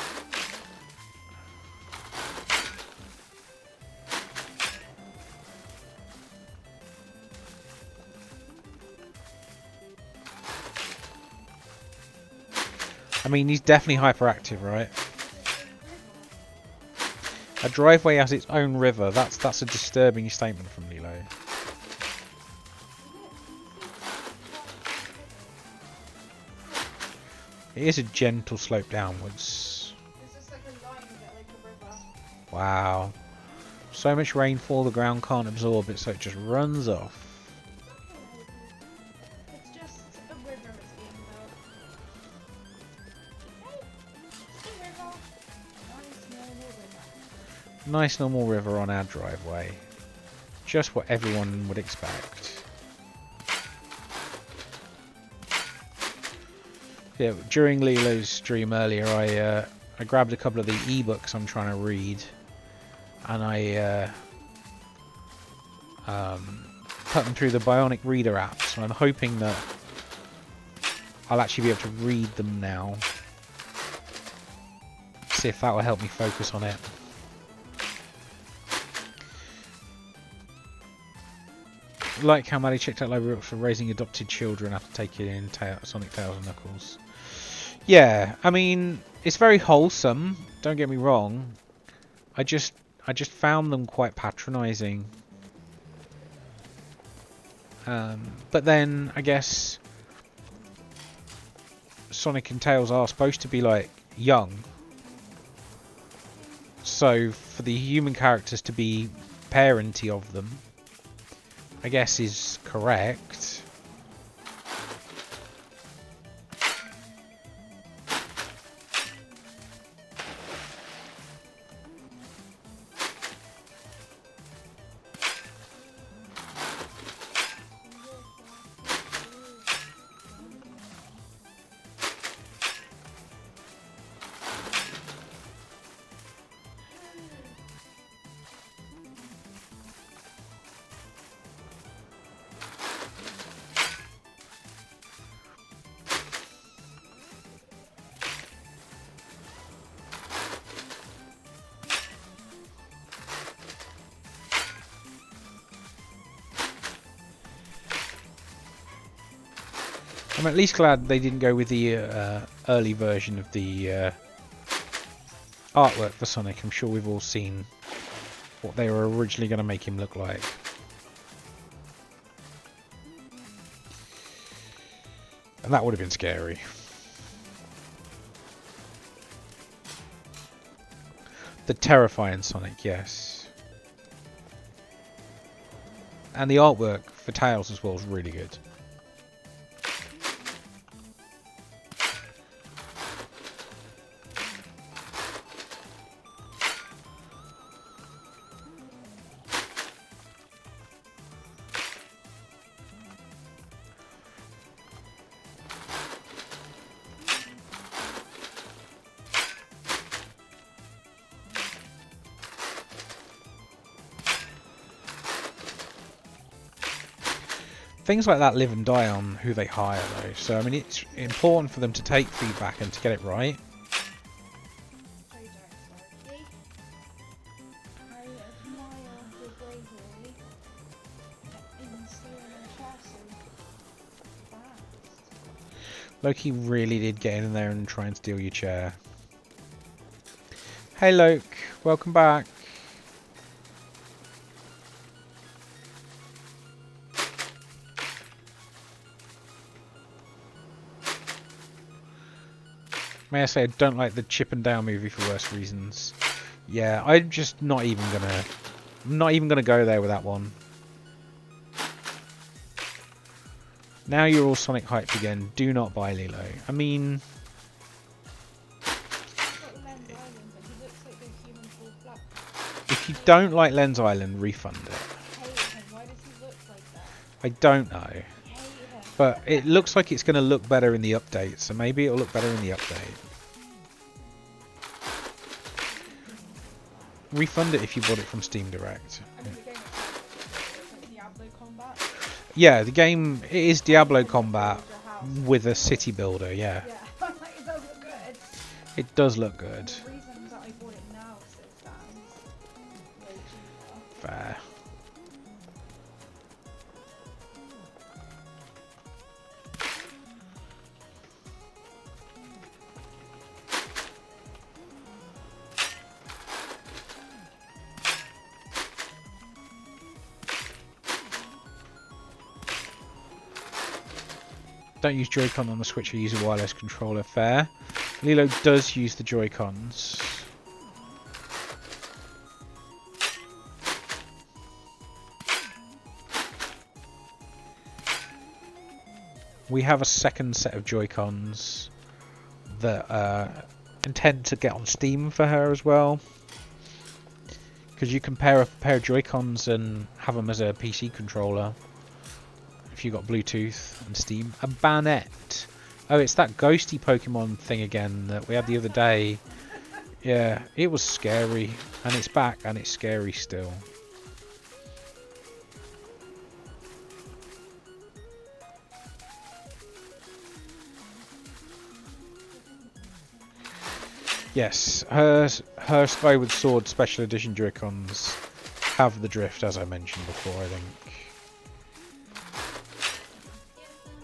I mean, he's definitely hyperactive, right? A driveway has its own river. That's a disturbing statement from Lilo. It is a gentle slope downwards. It's just like a line of it, like a river. Wow. So much rainfall the ground can't absorb it, so it just runs off. It's just a river it's being built. Hey, it's a river. Nice normal river. Nice normal river on our driveway. Just what everyone would expect. Yeah, during Lilo's stream earlier, I grabbed a couple of the ebooks I'm trying to read, and I put them through the Bionic Reader app. So I'm hoping that I'll actually be able to read them now. See if that will help me focus on it. Like how Maddie checked out library books for raising adopted children after taking in Sonic, Tails and Knuckles. Yeah, I mean, it's very wholesome, don't get me wrong. I just found them quite patronising. But then, I guess, Sonic and Tails are supposed to be, like, young. So, for the human characters to be parenty of them, I guess is correct. I'm at least glad they didn't go with the early version of the artwork for Sonic. I'm sure we've all seen what they were originally going to make him look like. And that would have been scary. The terrifying Sonic, yes. And the artwork for Tails as well is really good. Things like that live and die on who they hire, though. So, I mean, it's important for them to take feedback and to get it right. Loki really did get in there and try and steal your chair. Hey, Loke. Welcome back. May I say, I don't like the Chip and Dale movie for worse reasons. Yeah, I'm just not even gonna go there with that one. Now you're all Sonic hyped again. Do not buy Lilo. I mean, if you don't like Lens Island, refund it. Why does he look like that? I don't know. But it looks like it's going to look better in the update, so maybe it'll look better in the update. Refund it if you bought it from Steam Direct. Yeah, the game it is Diablo combat with a city builder, yeah. Yeah, it does look good. It does look good. The reason that I bought it now is it stands way cheaper. Fair. Don't use Joy-Con on the Switch or use a wireless controller. Fair. Lilo does use the Joy-Cons. we have a second set of Joy-Cons that intend to get on Steam for her as well. Because you can pair a pair of Joy-Cons and have them as a PC controller if you've got Bluetooth and Steam. A Banette. Oh, it's that ghosty Pokemon thing again that we had the other day. Yeah, it was scary. And it's back and it's scary still. Yes, her Skyward Sword Special Edition Joy-Cons have the drift, as I mentioned before, I think.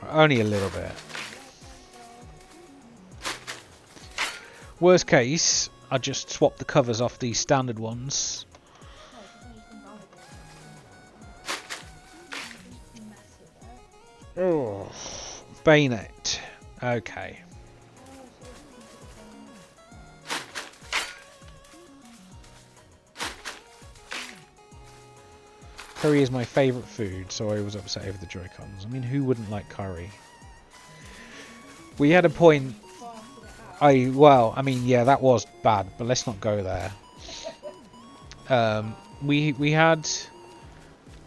Only a little bit. Worst case, I just swap the covers off these standard ones. Oh, Bayonet. Okay. Curry is my favourite food, so I was upset over the Joy-Cons. I mean, who wouldn't like curry? We had a point... Well, I mean, yeah, that was bad, but let's not go there. We had...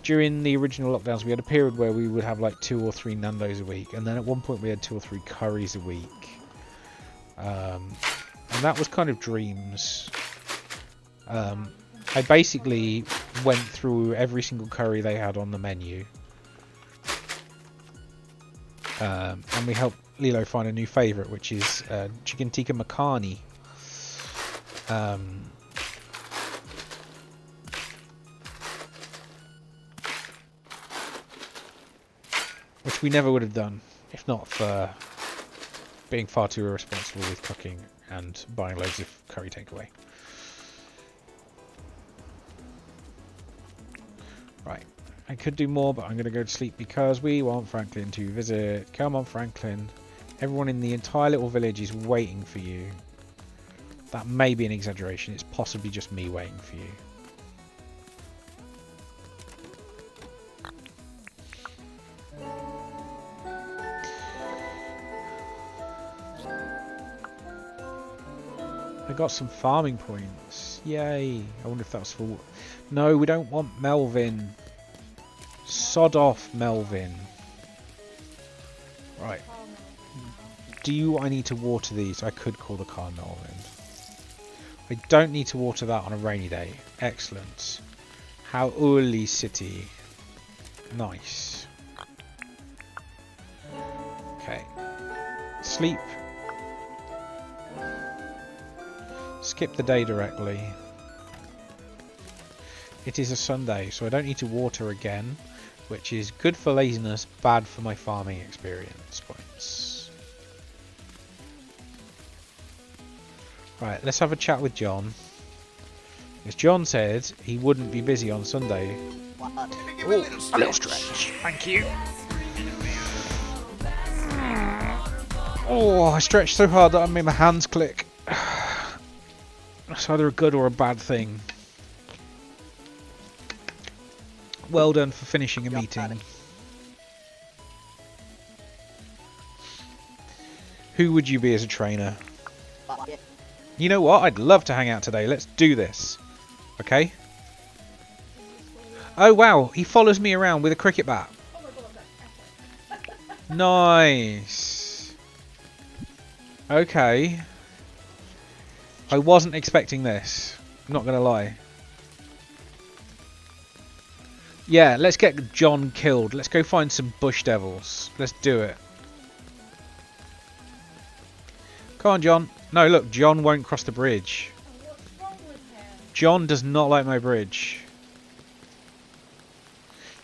During the original lockdowns, we had a period where we would have like 2 or 3 Nando's a week, and then at one point we had 2 or 3 curries a week. And that was kind of dreams. I basically went through every single curry they had on the menu. And we helped Lilo find a new favourite, which is chicken tikka makhani. Which we never would have done if not for being far too irresponsible with cooking and buying loads of curry takeaway. Right, I could do more, but I'm going to go to sleep because we want Franklin to visit. Come on, Franklin. Everyone in the entire little village is waiting for you. That may be an exaggeration. It's possibly just me waiting for you. I got some farming points. Yay. I wonder if that's for... No, we don't want Melvin. Sod off, Melvin. Right. I need to water these? I could call the car Melvin. I don't need to water that on a rainy day. Excellent. How early city. Nice. Okay. Sleep. Skip the day directly. It is a Sunday, so I don't need to water again, which is good for laziness, bad for my farming experience points. Right, let's have a chat with John. Because John said he wouldn't be busy on Sunday. Oh, a little stretch. Thank you. Oh, I stretched so hard that I made my hands click. That's either a good or a bad thing. Well done for finishing a meeting. Who would you be as a trainer? You know what? I'd love to hang out today. Let's do this. Okay? Oh wow, he follows me around with a cricket bat. Nice. Okay. I wasn't expecting this. I'm not going to lie. Yeah, let's get John killed. Let's go find some bush devils. Let's do it. Come on, John. No, look, John won't cross the bridge. What's wrong with him? John does not like my bridge.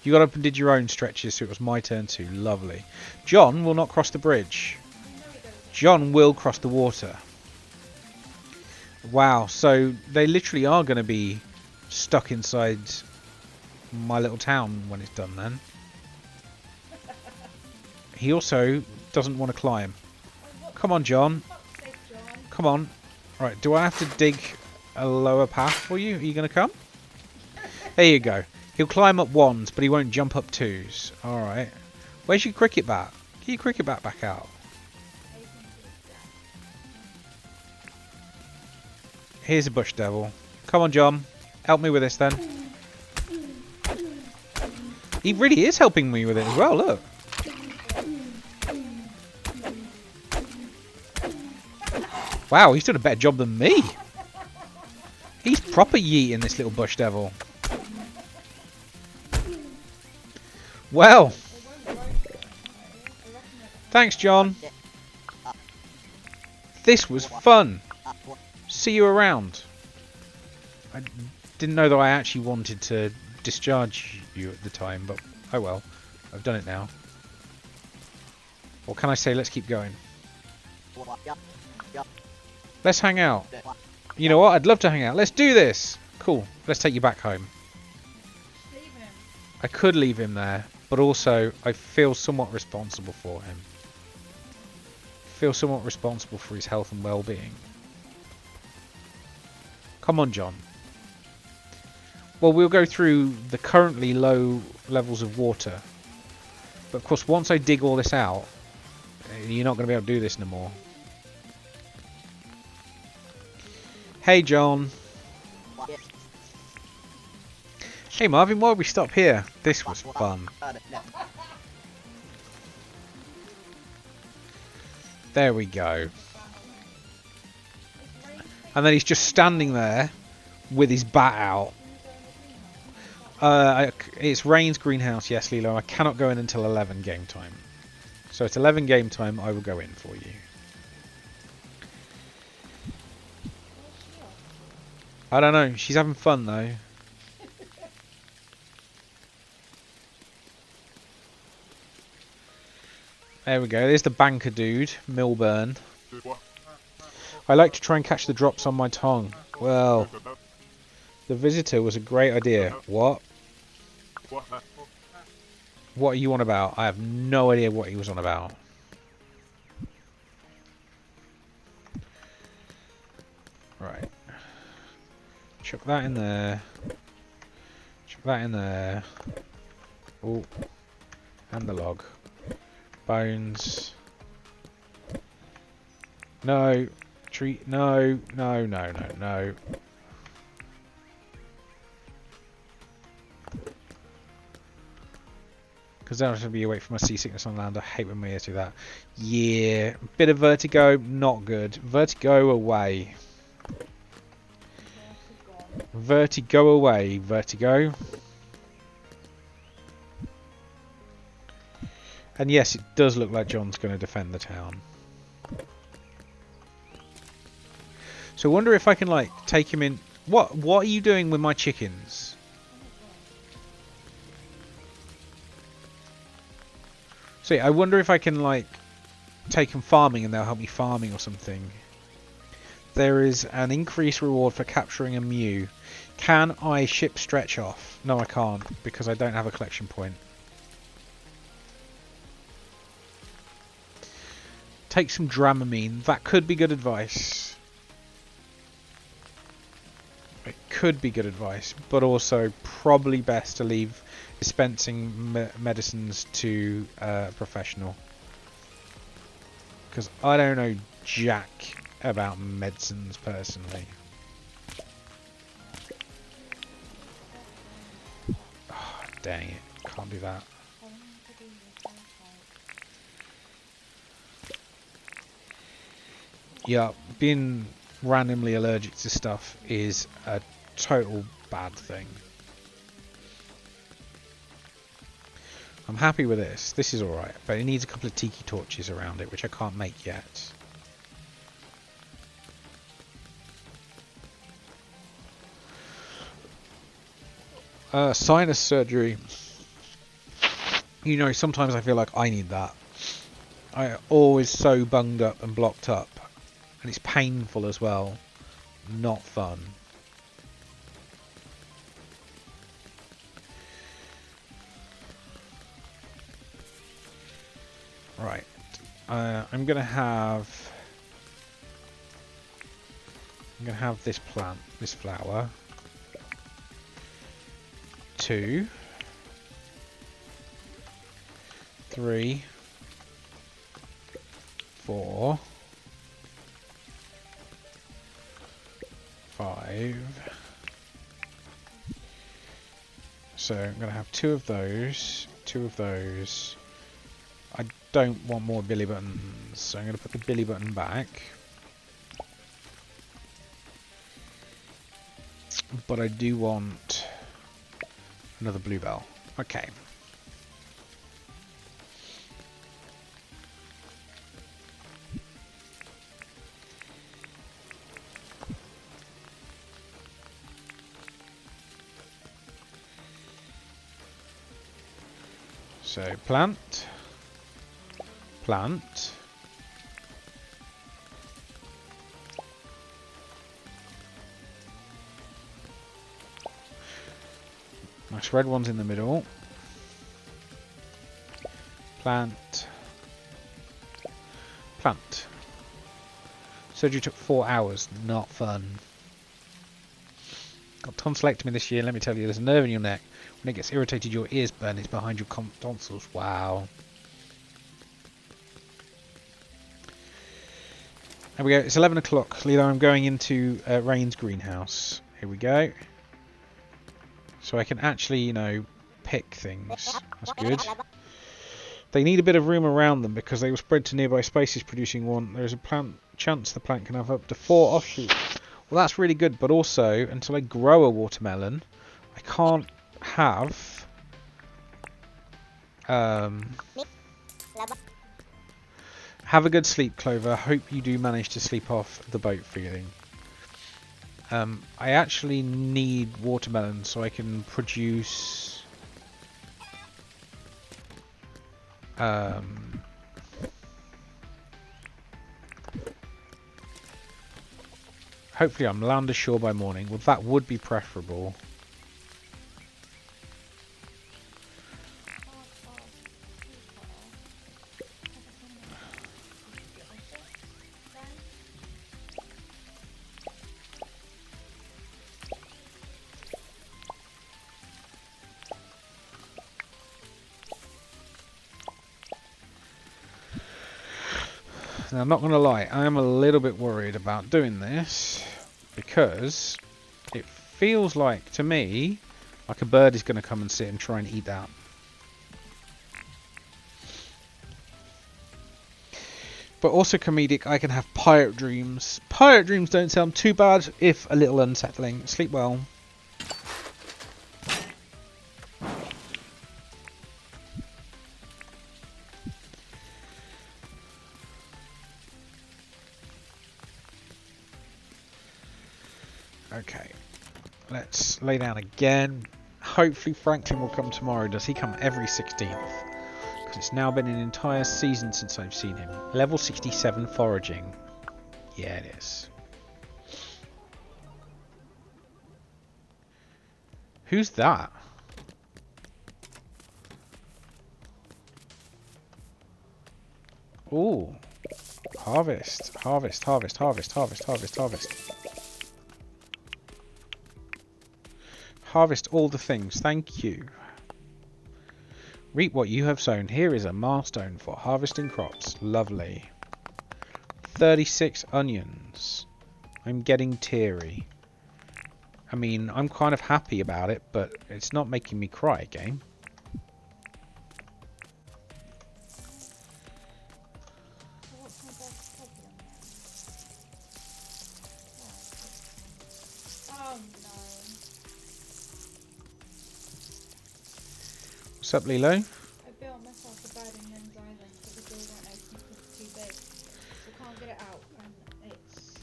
You got up and did your own stretches, so it was my turn too. Lovely. John will not cross the bridge. John will cross the water. Wow, so they literally are going to be stuck inside my little town when it's done then. He also doesn't want to climb. Come on, John. Come on. Right, do I have to dig a lower path for you? Are you going to come? There you go. He'll climb up ones, but he won't jump up twos. Alright. Where's your cricket bat? Get your cricket bat back out. Here's a bush devil. Come on, John. Help me with this then. He really is helping me with it as well, look. Wow, he's done a better job than me. He's proper yeeting this little bush devil. Well. Thanks, John. This was fun. See you around. I didn't know that I actually wanted to discharge you at the time, but oh well. I've done it now. Or can I say let's keep going? Let's hang out. You know what? I'd love to hang out. Let's do this. Cool. Let's take you back home. Leave him. I could leave him there, but also I feel somewhat responsible for him. Feel somewhat responsible for his health and well-being. Come on, John. Well, we'll go through the currently low levels of water. But of course, once I dig all this out, you're not going to be able to do this no more. Hey, John. Hey, Marvin, why don't we stop here? This was fun. There we go. And then he's just standing there with his bat out. It's Rayne's greenhouse, yes, Lilo. I cannot go in until 11 game time. So it's 11 game time, I will go in for you. I don't know, she's having fun though. There we go, there's the banker dude, Milburn. I like to try and catch the drops on my tongue. Well, the visitor was a great idea. What? What are you on about? I have no idea what he was on about. Right. Chuck that in there. Chuck that in there. Oh. And the log. Bones. No. Tree. No. No, no, no, no. Because then I should be away from my seasickness on land. I hate when my ears do that. Yeah. Bit of vertigo. Not good. Vertigo away. Vertigo away. Vertigo. And yes, it does look like John's going to defend the town. So I wonder if I can, like, take him in... What are you doing with my chickens? See, I wonder if I can, like, take them farming and they'll help me farming or something. There is an increased reward for capturing a mew. Can I ship stretch off? No, I can't, because I don't have a collection point. Take some Dramamine. That could be good advice. It could be good advice, but also probably best to leave dispensing medicines to a professional. Because I don't know jack about medicines personally. Oh, dang it. Can't do that. Yeah, being randomly allergic to stuff is a total bad thing. I'm happy with this. This is alright, but it needs a couple of tiki torches around it, which I can't make yet. Sinus surgery. You know, sometimes I feel like I need that. I'm always so bunged up and blocked up. And it's painful as well. Not fun. Right. I'm gonna have this plant, this flower. 2, 3, 4, 5. So I'm going to have 2 of those, 2 of those. I don't want more billy buttons, so I'm going to put the billy button back. But I do want another bluebell. Okay. So plant, plant. Nice red one's in the middle. Plant, plant. Surgery took 4 hours. Not fun. Got tonsillectomy this year. Let me tell you, there's a nerve in your neck. When it gets irritated, your ears burn. It's behind your tonsils. Wow. There we go. It's 11 o'clock. Lilo, I'm going into Rayne's greenhouse. Here we go. So I can actually, you know, pick things. That's good. They need a bit of room around them because they will spread to nearby spaces producing one. There's a chance the plant can have up to 4 offshoots. Well, that's really good, but also, until I grow a watermelon, I can't have... have a good sleep, Clover. Hope you do manage to sleep off the boat feeling. I actually need watermelon so I can produce... hopefully I'm land ashore by morning. Well, that would be preferable. Now, I'm not going to lie, I am a little bit worried about doing this because it feels like, to me, like a bird is going to come and sit and try and eat that. But also comedic, I can have pirate dreams. Pirate dreams don't sound too bad if a little unsettling. Sleep well. Okay, let's lay down again. Hopefully Franklin will come tomorrow. Does he come every 16th? Because it's now been an entire season since I've seen him. Level 67 foraging. Yeah, it is. Who's that? Ooh. Harvest, harvest, harvest, harvest, harvest, harvest, harvest. Harvest all the things, thank you. Reap what you have sown. Here is a milestone for harvesting crops. Lovely. 36 onions. I'm getting teary. I mean, I'm kind of happy about it, but it's not making me cry, game. What's up, Lilo? I built myself a bed in Lynn's Island, but the door won't open because it's too big. So I can't get it out, and it's...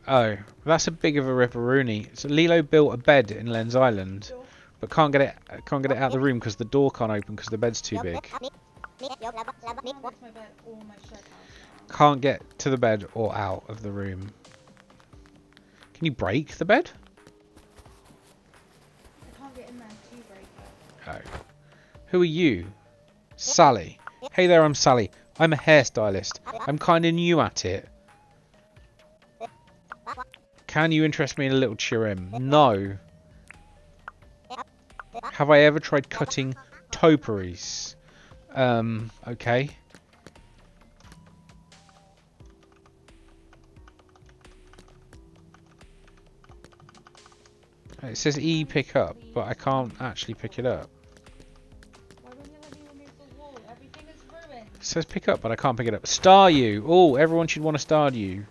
Oh, that's a big of a ripperoonie. So Lilo built a bed in Len's Island, but can't get it out of the room because the door can't open because the bed's too big. I can't get to my bed or my shed house now. Can't get to the bed or out of the room. Can you break the bed? I can't get in there to break it. Oh. Who are you? Sally. Hey there, I'm Sally. I'm a hairstylist. I'm kind of new at it. Can you interest me in a little chirim? No. Have I ever tried cutting topiaries? Okay. It says E pick up, but I can't actually pick it up. Why won't you let me remove the wall? Everything is ruined. It says pick up, but I can't pick it up. Staryu! Oh, everyone should want a Staryu.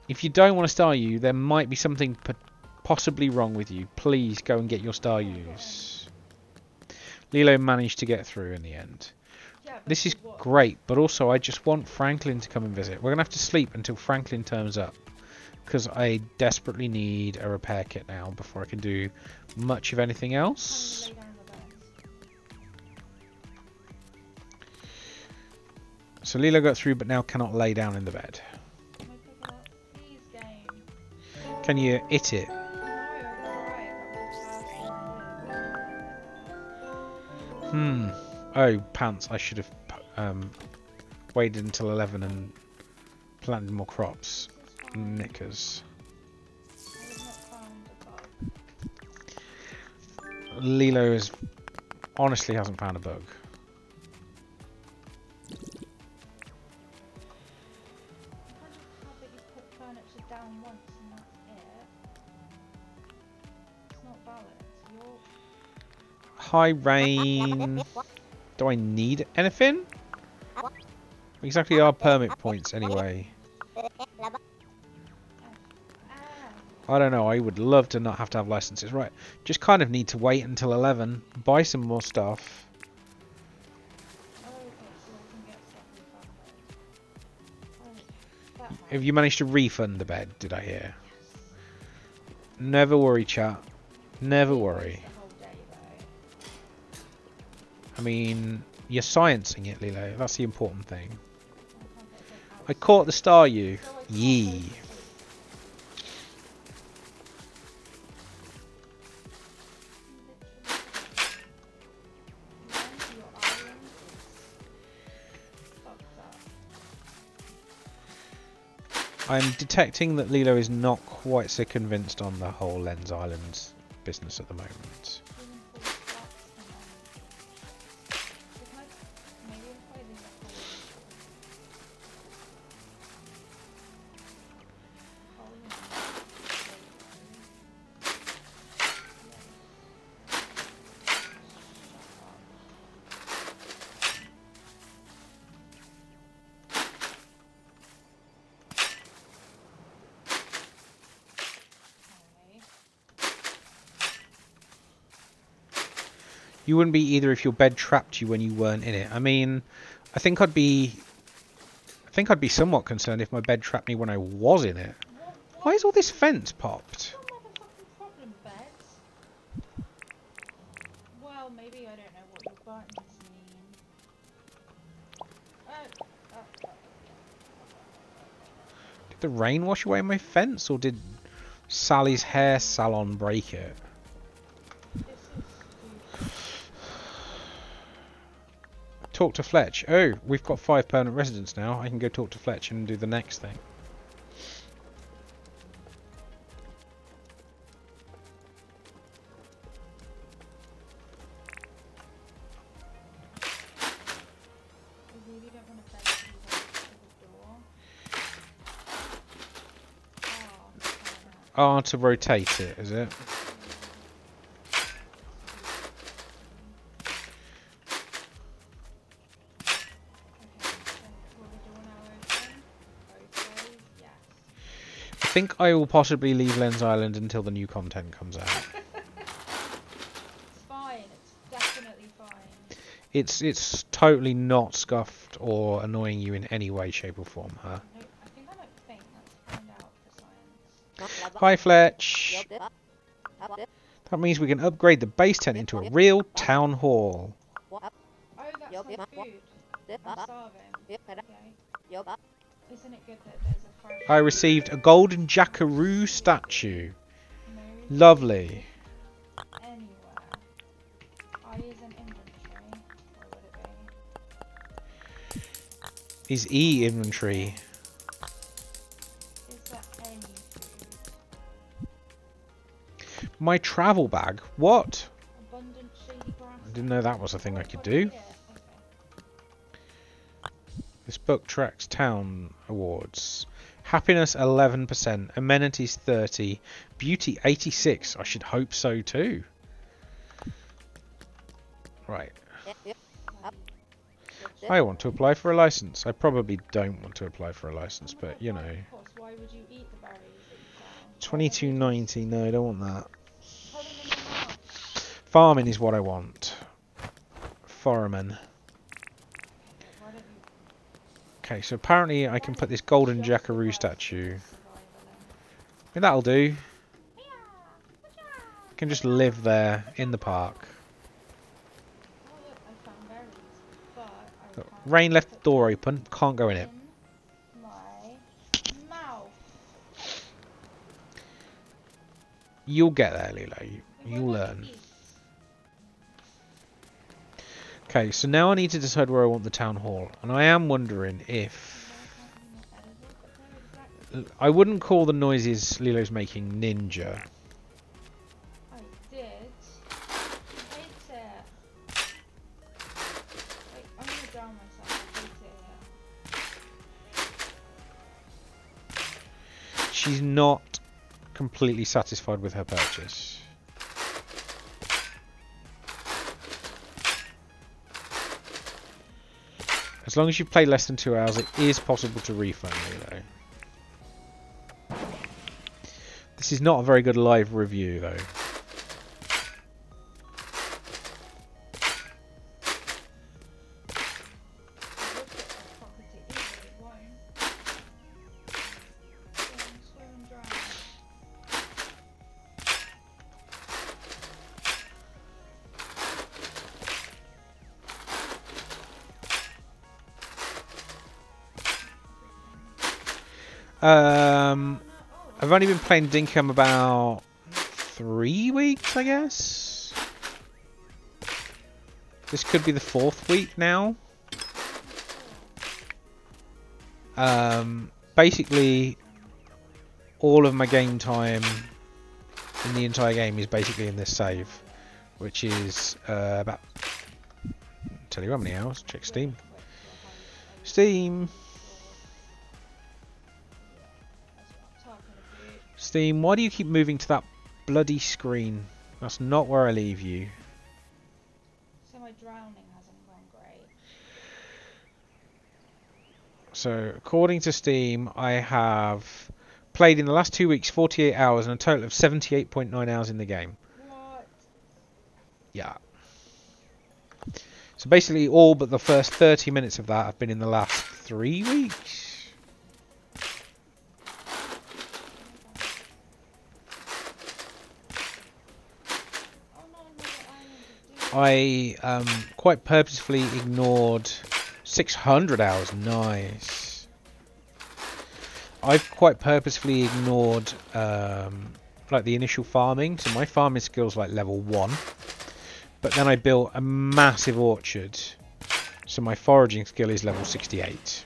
If you don't want a Staryu, there might be something possibly wrong with you. Please go and get your Staryus. Lilo managed to get through in the end. Yeah, but This is for what? great, but also I just want Franklin to come and visit. We're going to have to sleep until Franklin turns up. Because I desperately need a repair kit now before I can do much of anything else. Lay down on the bed. So Lilo got through but now cannot lay down in the bed. Can I pick it up? Please, game. Can you hit it? No, I tried. Oh, pants. I should have waited until 11 and planted more crops. Knickers. I have not found a bug. Lilo honestly hasn't found a bug. That you put furniture down once and that's it. It's not valid. Hi, Rayne. Do I need anything? Exactly our permit points anyway. I don't know, I would love to not have to have licenses. Right, just kind of need to wait until 11, buy some more stuff. Oh, okay, so I can get stuff refunded. Oh, that Have you managed to refund the bed, did I hear? Never worry, chat. Never worry. the whole day, though. I mean, you're sciencing it, Lilo. That's the important thing. I can't get it out. I caught the Staryu. So I can't Yee. go to sleep. Literally. Your island is fucked up. I'm detecting that Lilo is not quite so convinced on the whole Lens Island business at the moment. Even full flats and then. Maybe if I leave that You wouldn't be either if your bed trapped you when you weren't in it. I mean, I think I'd be somewhat concerned if my bed trapped me when I was in it. Why is all this fence popped? What motherfucking problem, beds? Well, maybe I don't know what your buttons mean. Did the rain wash away my fence, or did Sally's hair salon break it? This is stupid. Talk to Fletch. Oh, we've got 5 permanent residents now. I can go talk to Fletch and do the next thing. I really don't want to beg you guys to the door. Oh, Ah, to rotate it, is it? I think I will possibly leave Lens Island until the new content comes out. It's fine. It's definitely fine. It's totally not scuffed or annoying you in any way, shape or form, huh? No, I think I might faint. Let's find out for science. Hi, Fletch. That means we can upgrade the base tent into a real town hall. Oh, that's my food. I'm starving. Okay. Isn't it good that there's a fresh I received a golden jackaroo statue. no Lovely. anywhere? I is an inventory. Or would it be? Is E inventory? Is there any food? My travel bag? What? Abundant shady grass. I didn't know that was a thing I could What do. here? Okay. This book tracks town awards. Happiness 11%, amenities 30, beauty 86. I should hope so too. Right. Yep. Up. That's I it. want to apply for a license. I probably don't want to apply for a license, Oh my but God, you why, know. of course, why would you eat the berries that you found? Why don't you just 22.90. No, I don't want that. put them in your mouth? Farming is what I want. Foreman. Okay, why don't you... Okay, so apparently I can That put is this golden just the jackaroo worst sort statue. of survival then. And that'll do. Yeah. Can just live there in the park. Oh look, I found berries, but I can't Rayne left the put door them open. Can't go in it. in my mouth. You'll get there, Lilo. It You'll won't let learn. me eat. Okay, so now I need to decide where I want the town hall. And I am wondering if... Why can't you not edit it? But they're exactly... I wouldn't call the noises Lilo's making ninja. I did. I hate it. Like, I'm gonna drown myself. I hate it. She's not completely satisfied with her purchase. As long as you play less than 2 hours, it is possible to refund Lilo. This is not a very good live review, though. I've only been playing Dinkum about 3 weeks, I guess. This could be the 4th week now. Basically, all of my game time in the entire game is basically in this save, which is about... tell you how many hours. Check Steam. Steam. Steam, why do you keep moving to that bloody screen? That's not where I leave you. So my drowning hasn't gone great. So, according to Steam, I have played in the last 2 weeks 48 hours and a total of 78.9 hours in the game. What? Yeah. So basically all but the first 30 minutes of that have been in the last 3 weeks. I quite purposefully ignored 600 hours. Nice. I've quite purposefully ignored like the initial farming. So my farming skill's like level 1. But then I built a massive orchard. So my foraging skill is level 68.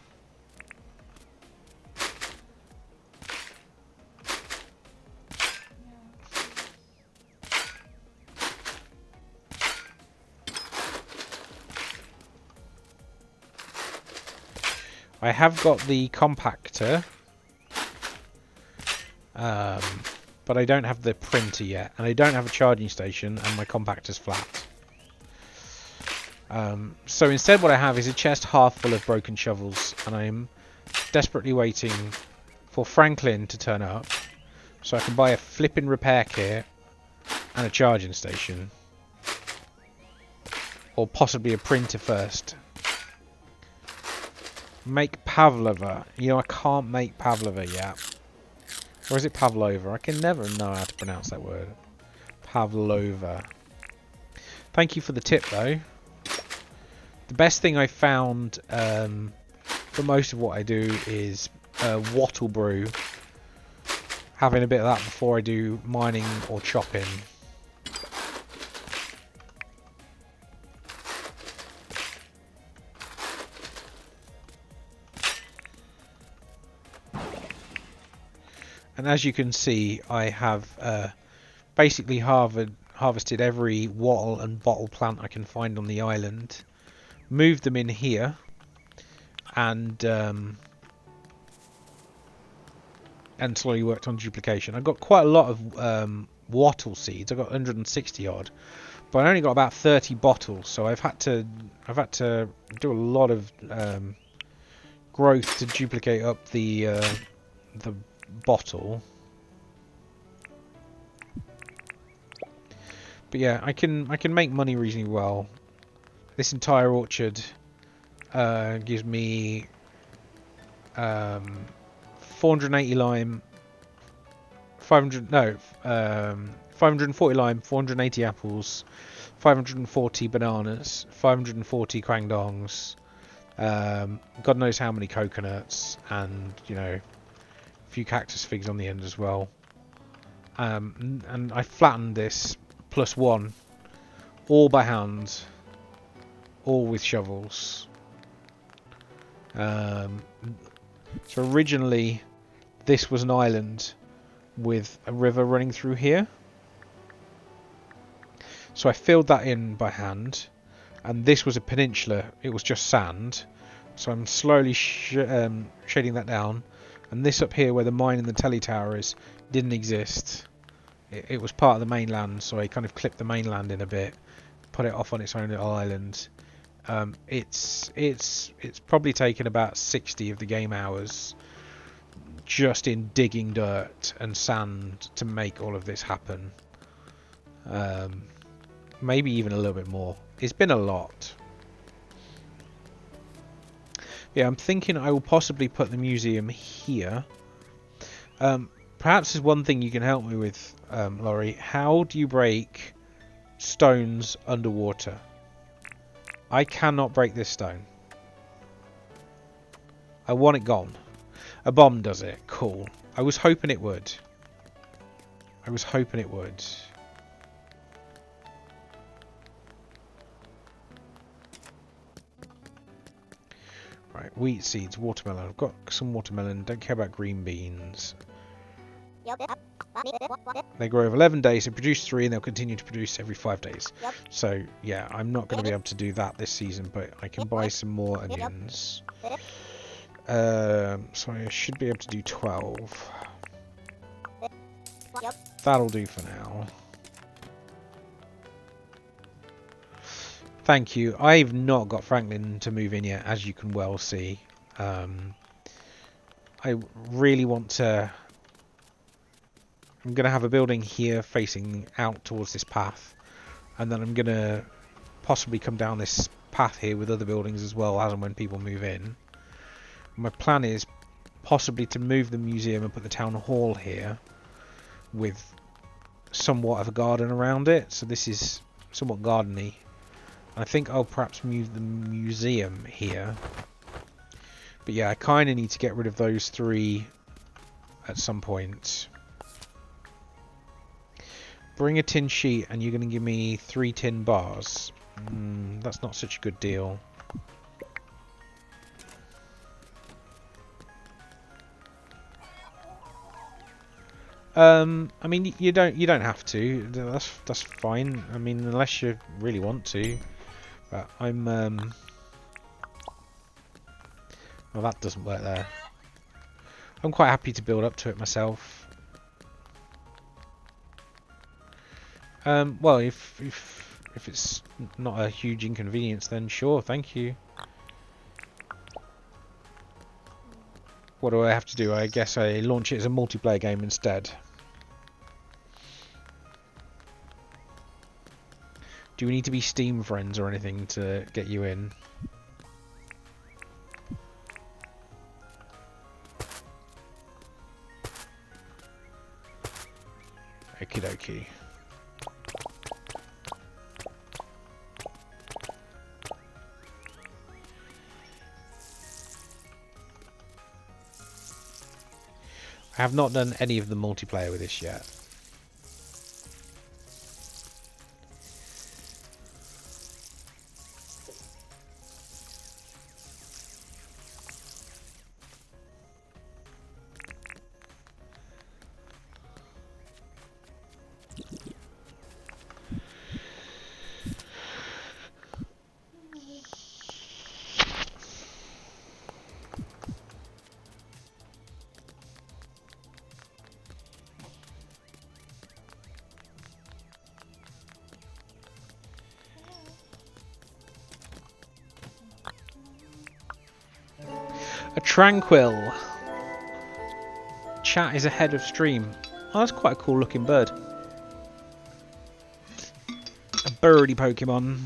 I have got the compactor, but I don't have the printer yet, and I don't have a charging station, and my compactor's flat. So instead what I have is a chest half full of broken shovels, and I'm desperately waiting for Franklin to turn up, so I can buy a flipping repair kit and a charging station. Or possibly a printer first. Make pavlova. You know, I can't make pavlova yet. Or is it pavlova? I can never know how to pronounce that word. Pavlova. Thank you for the tip, though. The best thing I found for most of what I do is wattle brew. Having a bit of that before I do mining or chopping. And as you can see, I have basically harvested every wattle and bottle plant I can find on the island, moved them in here, and and slowly worked on duplication. I got quite a lot of wattle seeds. I got 160 odd, but I only got about 30 bottles. So I've had to do a lot of growth to duplicate up the bottle. But yeah, I can make money reasonably well. This entire orchard gives me 480 lime, 540 lime, 480 apples, 540 bananas, 540 kwangdongs, God knows how many coconuts, and you know, a few cactus figs on the end as well. And I flattened this +1, all by hand, all with shovels. So originally this was an island with a river running through here. So I filled that in by hand, and this was a peninsula. It was just sand. So I'm slowly shading that down. And this up here where the mine and the telly tower is didn't exist. It was part of the mainland, so I kind of clipped the mainland in a bit, put it off on its own little island. It's probably taken about 60 of the game hours just in digging dirt and sand to make all of this happen. Maybe even a little bit more. It's been a lot. Yeah, I'm thinking I will possibly put the museum here. Perhaps there's one thing you can help me with, Laurie. How do you break stones underwater? I cannot break this stone. I want it gone. A bomb does it. Cool. I was hoping it would. I was hoping it would. Right, wheat seeds, watermelon. I've got some watermelon. Don't care about green beans. They grow over 11 days. They produce 3, and they'll continue to produce every 5 days. So, yeah, I'm not going to be able to do that this season, but I can buy some more onions. So I should be able to do 12. That'll do for now. Thank you. I've not got Franklin to move in yet, as you can well see. I really want to... I'm going to have a building here facing out towards this path, and then I'm going to possibly come down this path here with other buildings as well as and when people move in. My plan is possibly to move the museum and put the town hall here with somewhat of a garden around it, so this is somewhat gardeny. I think I'll perhaps move the museum here, but yeah, I kind of need to get rid of those 3 at some point. Bring a tin sheet and you're going to give me 3 tin bars. That's not such a good deal. I mean, you don't have to. That's fine. I mean, unless you really want to. But I'm well, that doesn't work there. I'm quite happy to build up to it myself. Well, if it's not a huge inconvenience, then sure, thank you. What do I have to do? I guess I launch it as a multiplayer game instead. Do we need to be Steam friends or anything to get you in? Okie dokie. I have not done any of the multiplayer with this yet. A tranquil. Chat is ahead of stream. Oh, that's quite a cool looking bird. A birdie Pokemon.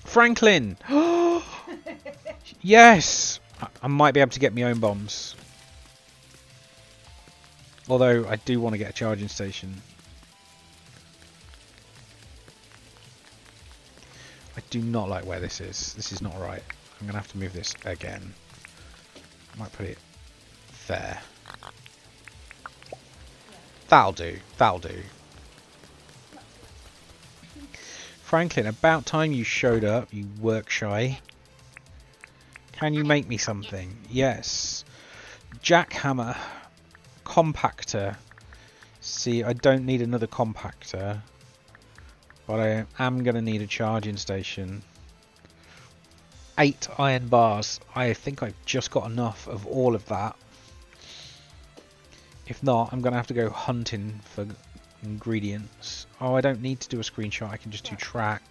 Franklin! Yes! I might be able to get my own bombs. Although, I do want to get a charging station. I do not like where this is. This is not right. I'm going to have to move this again. I might put it there. That'll do. That'll do. Franklin, about time you showed up, you work shy. Can you make me something? Yes. Jackhammer. Compactor. See, I don't need another compactor. But I am going to need a charging station. 8 iron bars. I think I've just got enough of all of that. If not, I'm going to have to go hunting for ingredients. Oh, I don't need to do a screenshot. I can just do track.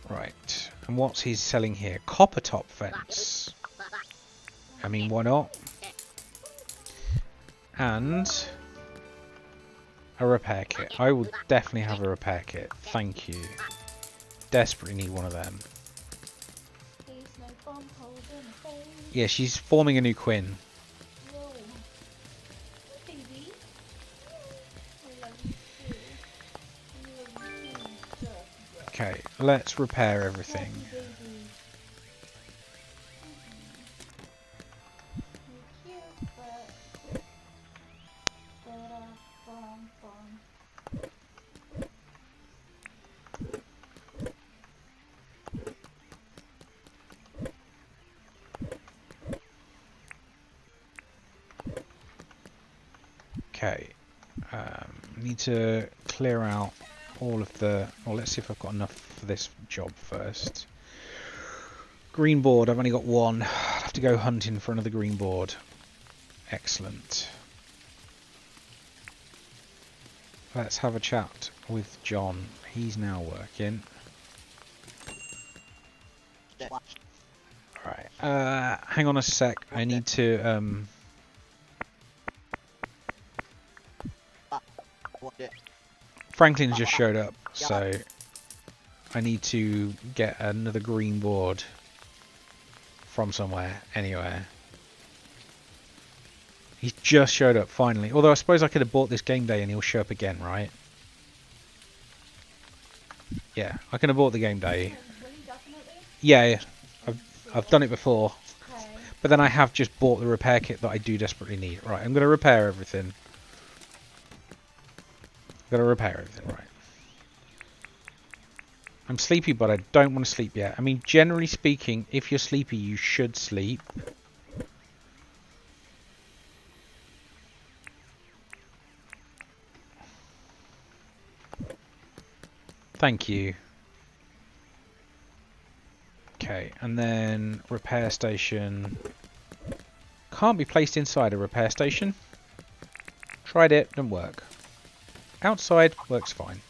Right. And what's he selling here? Copper top fence. I mean, why not? And a repair kit. I will definitely have a repair kit. Thank you. Desperately need one of them. Yeah, she's forming a new Quinn. Okay, let's repair everything. Okay, need to clear out all of the... Well, let's see if I've got enough for this job first. Green board, I've only got one. I'll have to go hunting for another green board. Excellent. Let's have a chat with John. He's now working. Alright, hang on a sec. I need to... Franklin's just showed up, so I need to get another green board from somewhere, anywhere. He's just showed up, finally. Although I suppose I could have bought this game day and he'll show up again, right? Yeah, I can have bought the game day. Yeah, I've done it before. But then I have just bought the repair kit that I do desperately need. Right, I'm going to repair everything. Gotta repair everything, right. I'm sleepy, but I don't want to sleep yet. I mean, generally speaking, if you're sleepy, you should sleep. Thank you. Okay, and then repair station. Can't be placed inside a repair station. Tried it, didn't work. Outside works fine.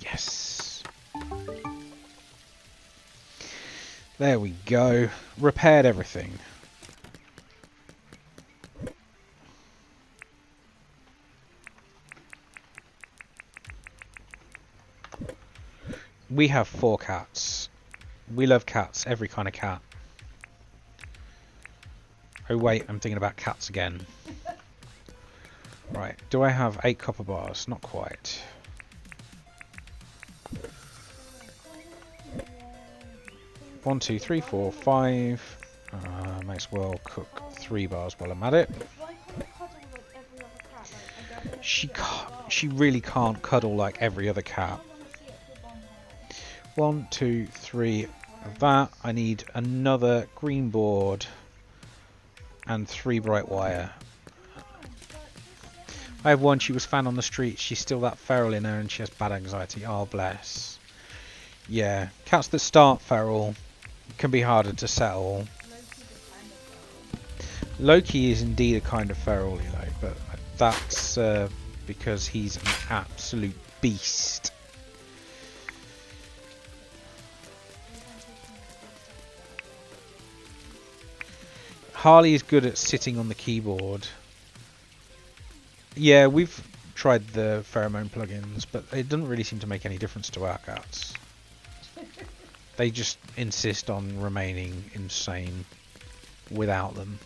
Yes. There we go. Repaired everything. We have 4 cats. We love cats, every kind of cat. Oh wait, I'm thinking about cats again. Right, do I have 8 copper bars? Not quite. One, two, three, 4, 5. May as well cook 3 bars while I'm at it. She really can't cuddle like every other cat. 1, 2, 3 of that. I need another green board and 3 bright wire. I have one. She was found on the street. She's still that feral in her and she has bad anxiety. Oh, bless. Yeah, cats that start feral can be harder to settle. Loki is indeed a kind of feral, Lilo, but that's because he's an absolute beast. Harley is good at sitting on the keyboard. Yeah, we've tried the pheromone plugins, but it doesn't really seem to make any difference to our cats. They just insist on remaining insane without them.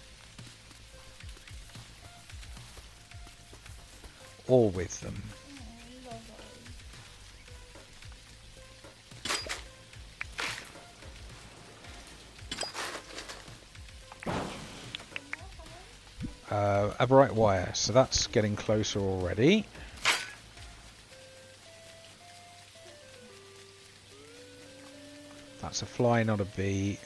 Or with them. A bright wire, so that's getting closer already. That's a fly, not a bee.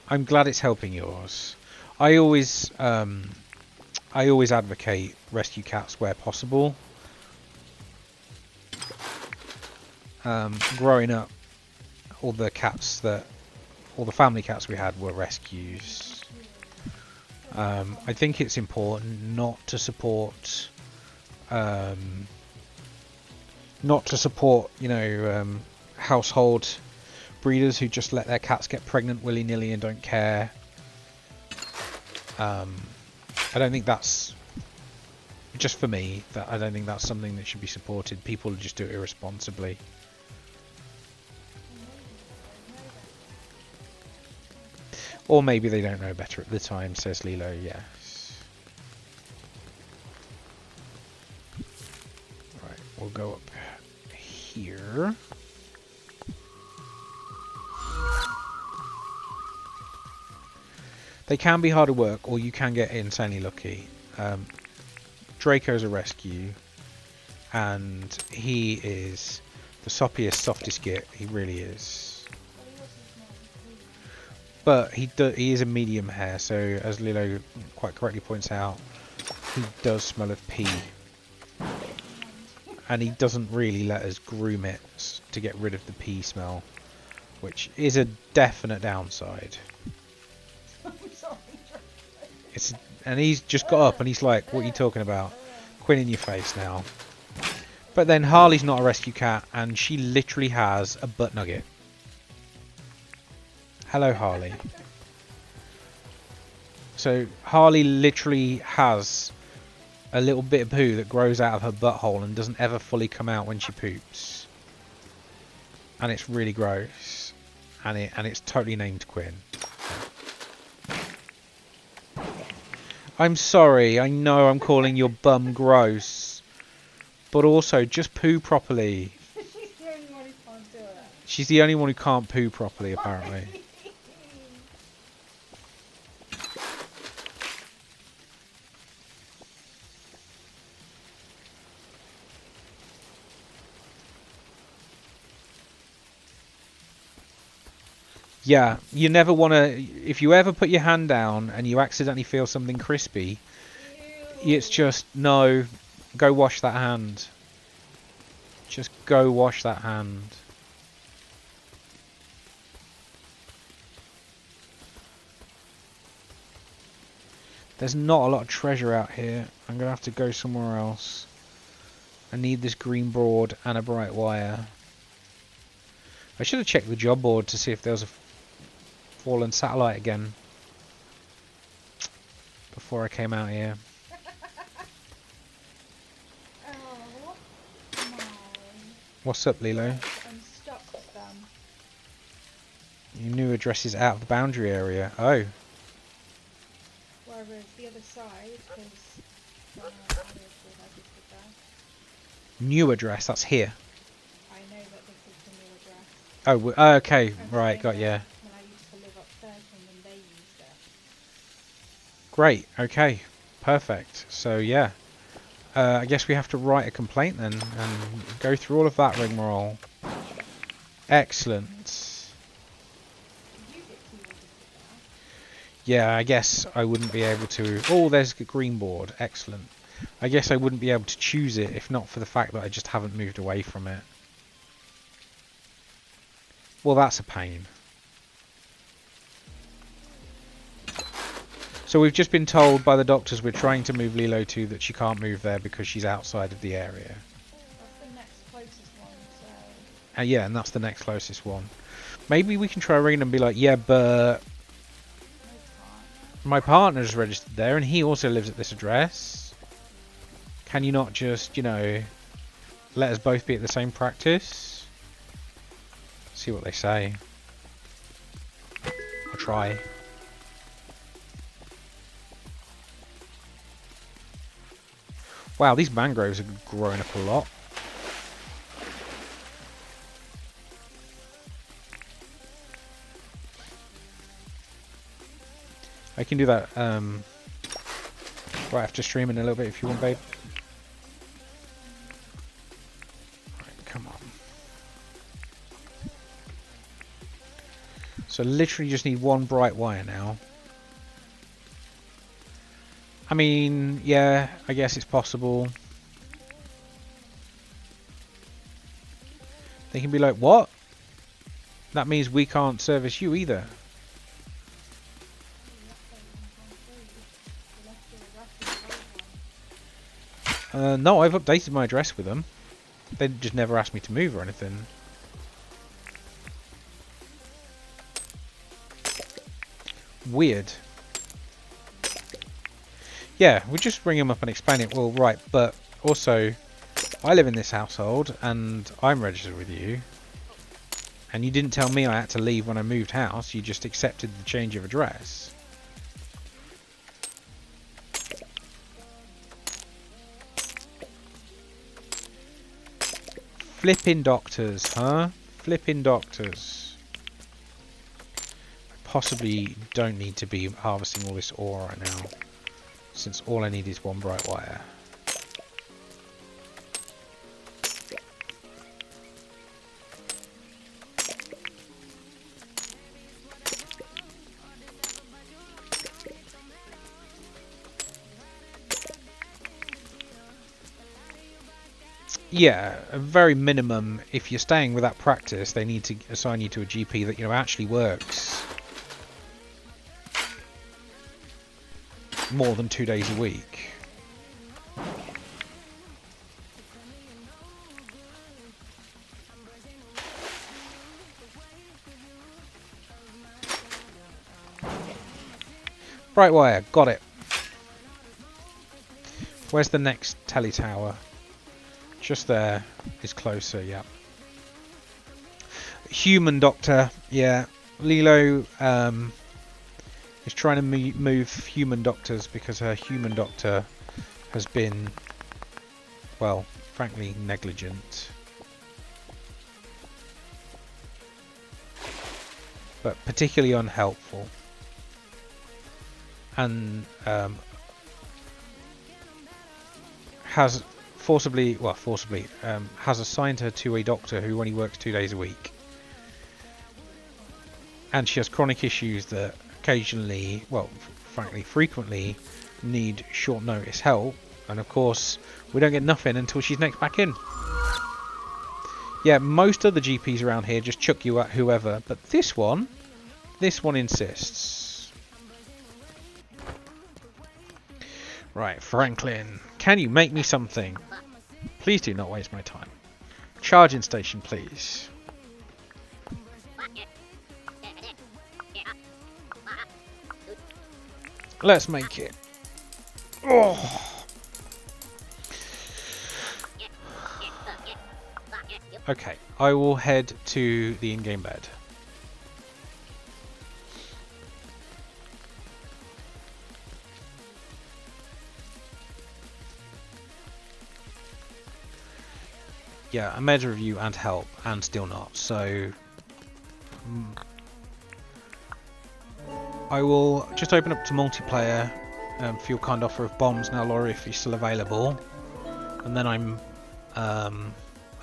I'm glad it's helping yours. I always advocate rescue cats where possible. Growing up, all the family cats we had were rescues. I think it's important not to support, household breeders who just let their cats get pregnant willy-nilly and don't care. I don't think that's, just for me, I don't think that's something that should be supported. People just do it irresponsibly. Or maybe they don't know better at the time, says Lilo, yes. Right, we'll go up here. They can be hard to work, or you can get insanely lucky. Draco's a rescue, and he is the soppiest, softest git. He really is. But he is a medium hair, so as Lilo quite correctly points out, he does smell of pee. And he doesn't really let us groom it to get rid of the pee smell, which is a definite downside. And he's just got up and he's like, what are you talking about? Quinn in your face now. But then Harley's not a rescue cat, and she literally has a butt nugget. Hello, Harley. So Harley literally has a little bit of poo that grows out of her butthole and doesn't ever fully come out when she poops. And it's really gross. And it's totally named Quinn. I'm sorry, I know I'm calling your bum gross. But also, just poo properly. She's the only one who can't do it. She's the only one who can't poo properly, apparently. Yeah, you never want to... If you ever put your hand down and you accidentally feel something crispy, it's just, no, go wash that hand. Just go wash that hand. There's not a lot of treasure out here. I'm going to have to go somewhere else. I need this green board and a bright wire. I should have checked the job board to see if there was a fallen satellite again before I came out here. Oh, no. What's up, Lilo? I'm stuck with them. Your new address is out of the boundary area. Oh. Whereas the other side, because New address, that's here. I know that this is the new address. Oh, okay, I'm right, saying got that ya. when I used to live upstairs from when they used it. Great, okay, perfect. So, yeah. I guess we have to write a complaint then and go through all of that rigmarole. Excellent. Did you get keyboard now? Yeah, I guess I wouldn't be able to... Oh, there's a green board. Excellent. I guess I wouldn't be able to choose it if not for the fact that I just haven't moved away from it. Well, that's a pain. So we've just been told by the doctors we're trying to move Lilo to that she can't move there because she's outside of the area. That's the next closest one, so... Yeah, and that's the next closest one. Maybe we can try Rayne and be like, yeah, but... my partner's registered there and he also lives at this address. Can you not just, you know, let us both be at the same practice? See what they say. I'll try. Wow, these mangroves are growing up a lot. I can do that right after streaming a little bit if you want, babe. Right, come on. So literally just need one bright wire now. I mean, yeah, I guess it's possible. They can be like, what? That means we can't service you either. No, I've updated my address with them. They just never asked me to move or anything. Weird. Yeah, we'll just bring them up and explain it. Well, right, but also, I live in this household and I'm registered with you. And you didn't tell me I had to leave when I moved house. You just accepted the change of address. Flipping doctors, huh? Flipping doctors. I possibly don't need to be harvesting all this ore right now, since all I need is one bright wire. Yeah, a very minimum. If you're staying with that practice, they need to assign you to a GP that, you know, actually works more than 2 days a week. Bright wire, got it. Where's the next telly tower? Just there is closer, yeah. Human doctor, yeah. Lilo is trying to move human doctors because her human doctor has been, well, frankly, negligent. But particularly unhelpful. And has forcibly has assigned her to a doctor who only works 2 days a week, and she has chronic issues that occasionally, well, frankly, frequently need short notice help, and of course we don't get nothing until she's next back in. Yeah, most other GPs around here just chuck you at whoever, but this one insists. Right, Franklin, can you make me something? Please do not waste my time. Charging station, please. Let's make it. Oh. Okay, I will head to the in-game bed. Yeah, a meds review and help, and still not, so... I will just open up to multiplayer for your kind offer of bombs now, Laura, if you're still available. And then I'm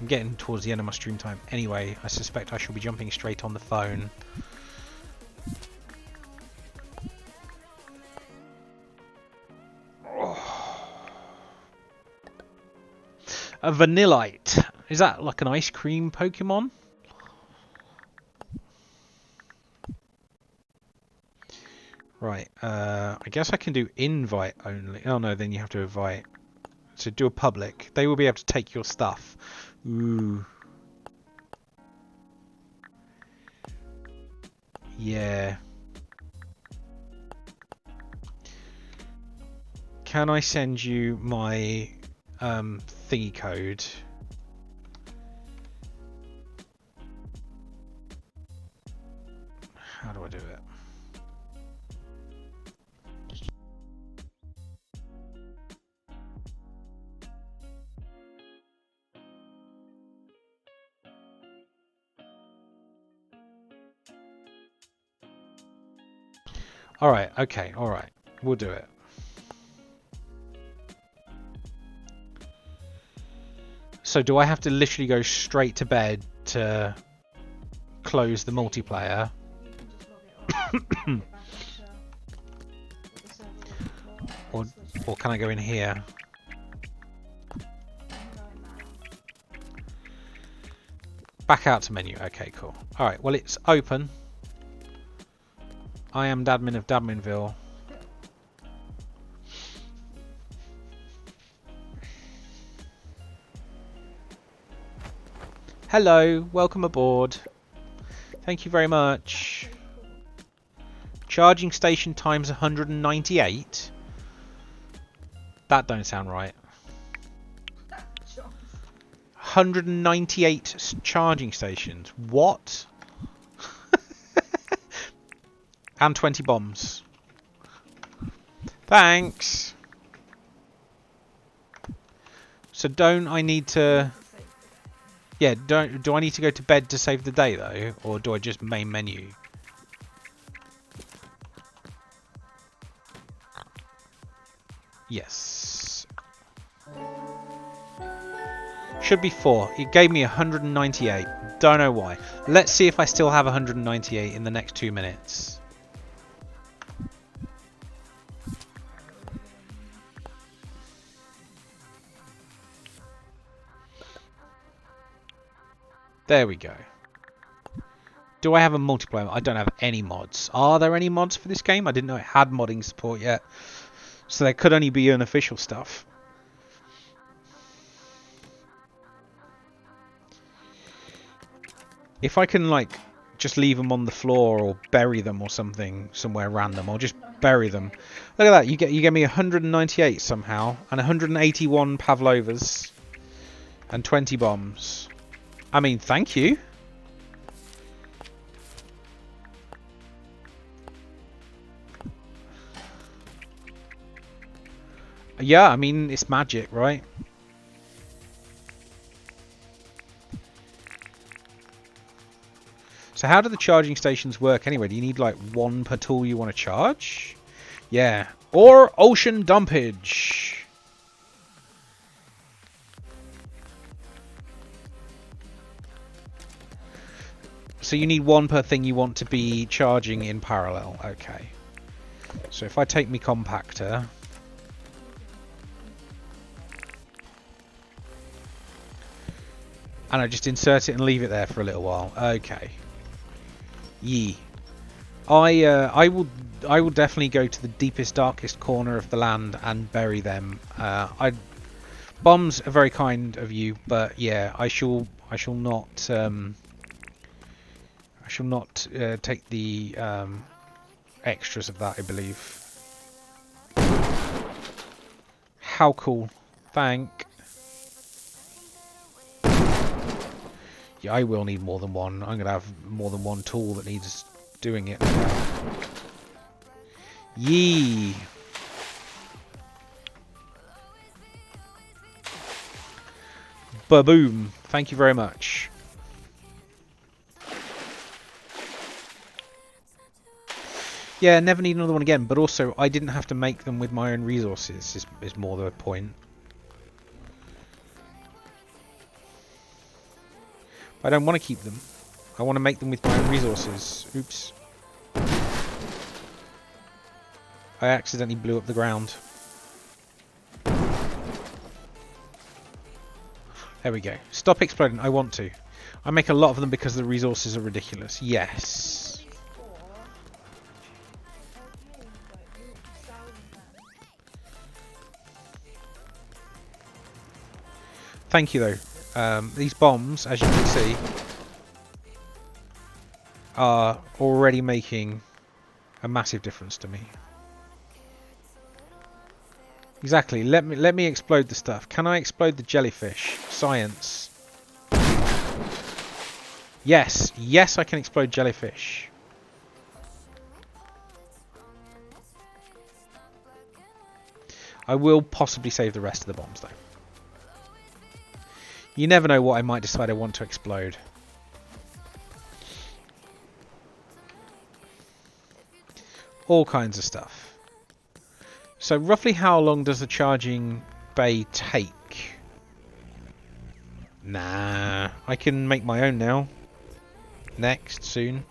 getting towards the end of my stream time anyway. I suspect I shall be jumping straight on the phone. A Vanillite. Is that like an ice cream Pokemon? Right. I guess I can do invite only. Oh no, then you have to invite. So do a public. They will be able to take your stuff. Ooh. Yeah. Can I send you my thingy code? How do I do it? Alright, okay, alright. We'll do it. So do I have to literally go straight to bed to close the multiplayer? You can just log it off. Get back onto the server with Or, the switch or can I go in here? I'm going now. Back out to menu. Okay, cool. Alright, well it's open. I am Dadmin of Dadminville. Hello, welcome aboard. Thank you very much. Charging station times 198. That don't sound right. 198 charging stations. What? And 20 bombs. Thanks. So don't I need to... Yeah, do I need to go to bed to save the day though? Or do I just main menu? Yes. Should be 4. It gave me 198. Don't know why. Let's see if I still have 198 in the next 2 minutes. There we go. Do I have a multiplayer? I don't have any mods. Are there any mods for this game? I didn't know it had modding support yet. So there could only be unofficial stuff. If I can, like, just leave them on the floor or bury them or something somewhere random, I'll just bury them. Look at that. You get me 198 somehow and 181 Pavlovas and 20 bombs. I mean, thank you. Yeah, I mean, it's magic, right? So how do the charging stations work anyway? Do you need like one per tool you want to charge? Yeah. Or ocean dumpage. So you need one per thing you want to be charging in parallel. Okay. So if I take my compactor... and I just insert it and leave it there for a little while. Okay. Yee. I will definitely go to the deepest, darkest corner of the land and bury them. Bombs are very kind of you, but yeah, I shall not take the extras of that, I believe. How cool. Thank. Yeah, I will need more than one. I'm going to have more than one tool that needs doing it. Yee. Ba-boom. Thank you very much. Yeah, never need another one again, but also I didn't have to make them with my own resources, is more the point. I don't want to keep them. I want to make them with my own resources. Oops. I accidentally blew up the ground. There we go. Stop exploding. I want to. I make a lot of them because the resources are ridiculous. Yes. At least 4. Okay, but you salvage them. Thank you, though. These bombs, as you can see, are already making a massive difference to me. Exactly. Let me explode the stuff. Can I explode the jellyfish? Science. Yes. Yes, I can explode jellyfish. I will possibly save the rest of the bombs, though. You never know what I might decide I want to explode. All kinds of stuff. So roughly how long does the charging bay take? Nah, I can make my own now. Next, soon.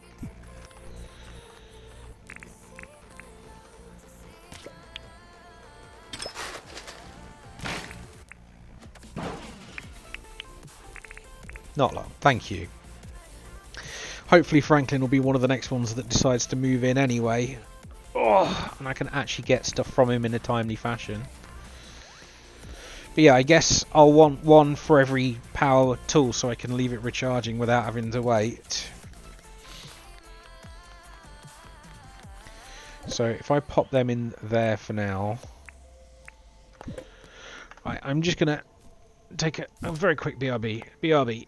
Not long, thank you. Hopefully Franklin will be one of the next ones that decides to move in anyway. Oh, and I can actually get stuff from him in a timely fashion. But yeah, I guess I'll want one for every power tool so I can leave it recharging without having to wait. So if I pop them in there for now. Right, I'm just going to take a very quick BRB. BRB.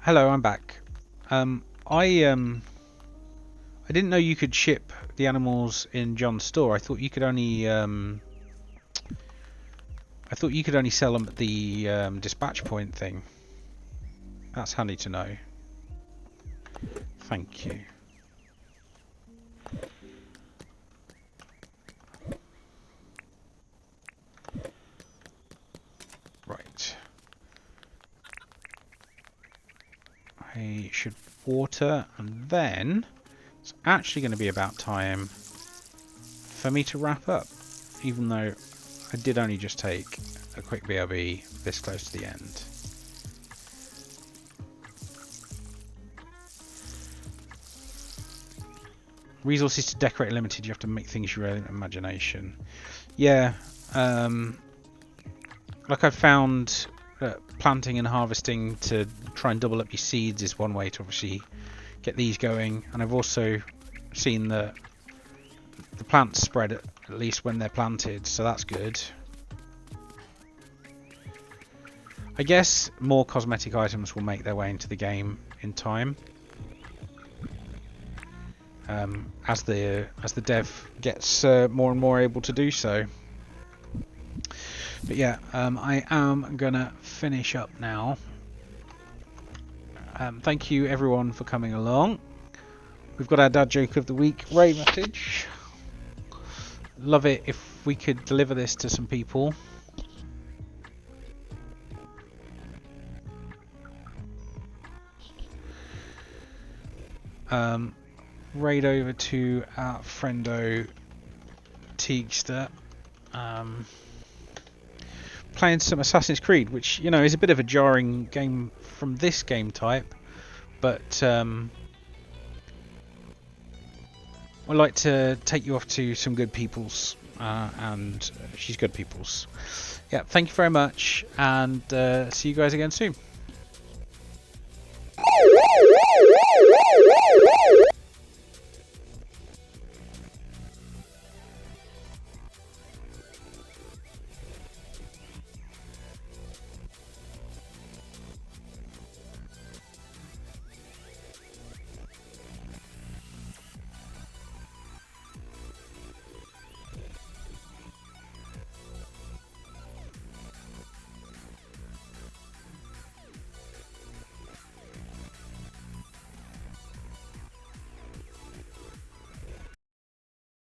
Hello, I'm back. I didn't know you could ship the animals in John's store. I thought you could only sell them at the dispatch point thing. That's handy to know. Thank you. I should water, and then it's actually going to be about time for me to wrap up, even though I did only just take a quick BRB this close to the end. Resources to decorate are limited. You have to make things your own imagination. Yeah, like I've found planting and harvesting to try and double up your seeds is one way to obviously get these going, and I've also seen that the plants spread at least when they're planted, so that's good. I guess more cosmetic items will make their way into the game in time, as the dev gets more and more able to do so. But yeah, I am gonna finish up now. Thank you everyone for coming along. We've got our dad joke of the week, Ray message. Love it if we could deliver this to some people. Raid over to our friendo Teagster. Playing some Assassin's Creed, which, you know, is a bit of a jarring game from this game type, but I'd like to take you off to some good peoples, and she's good peoples. Yeah, thank you very much, and see you guys again soon.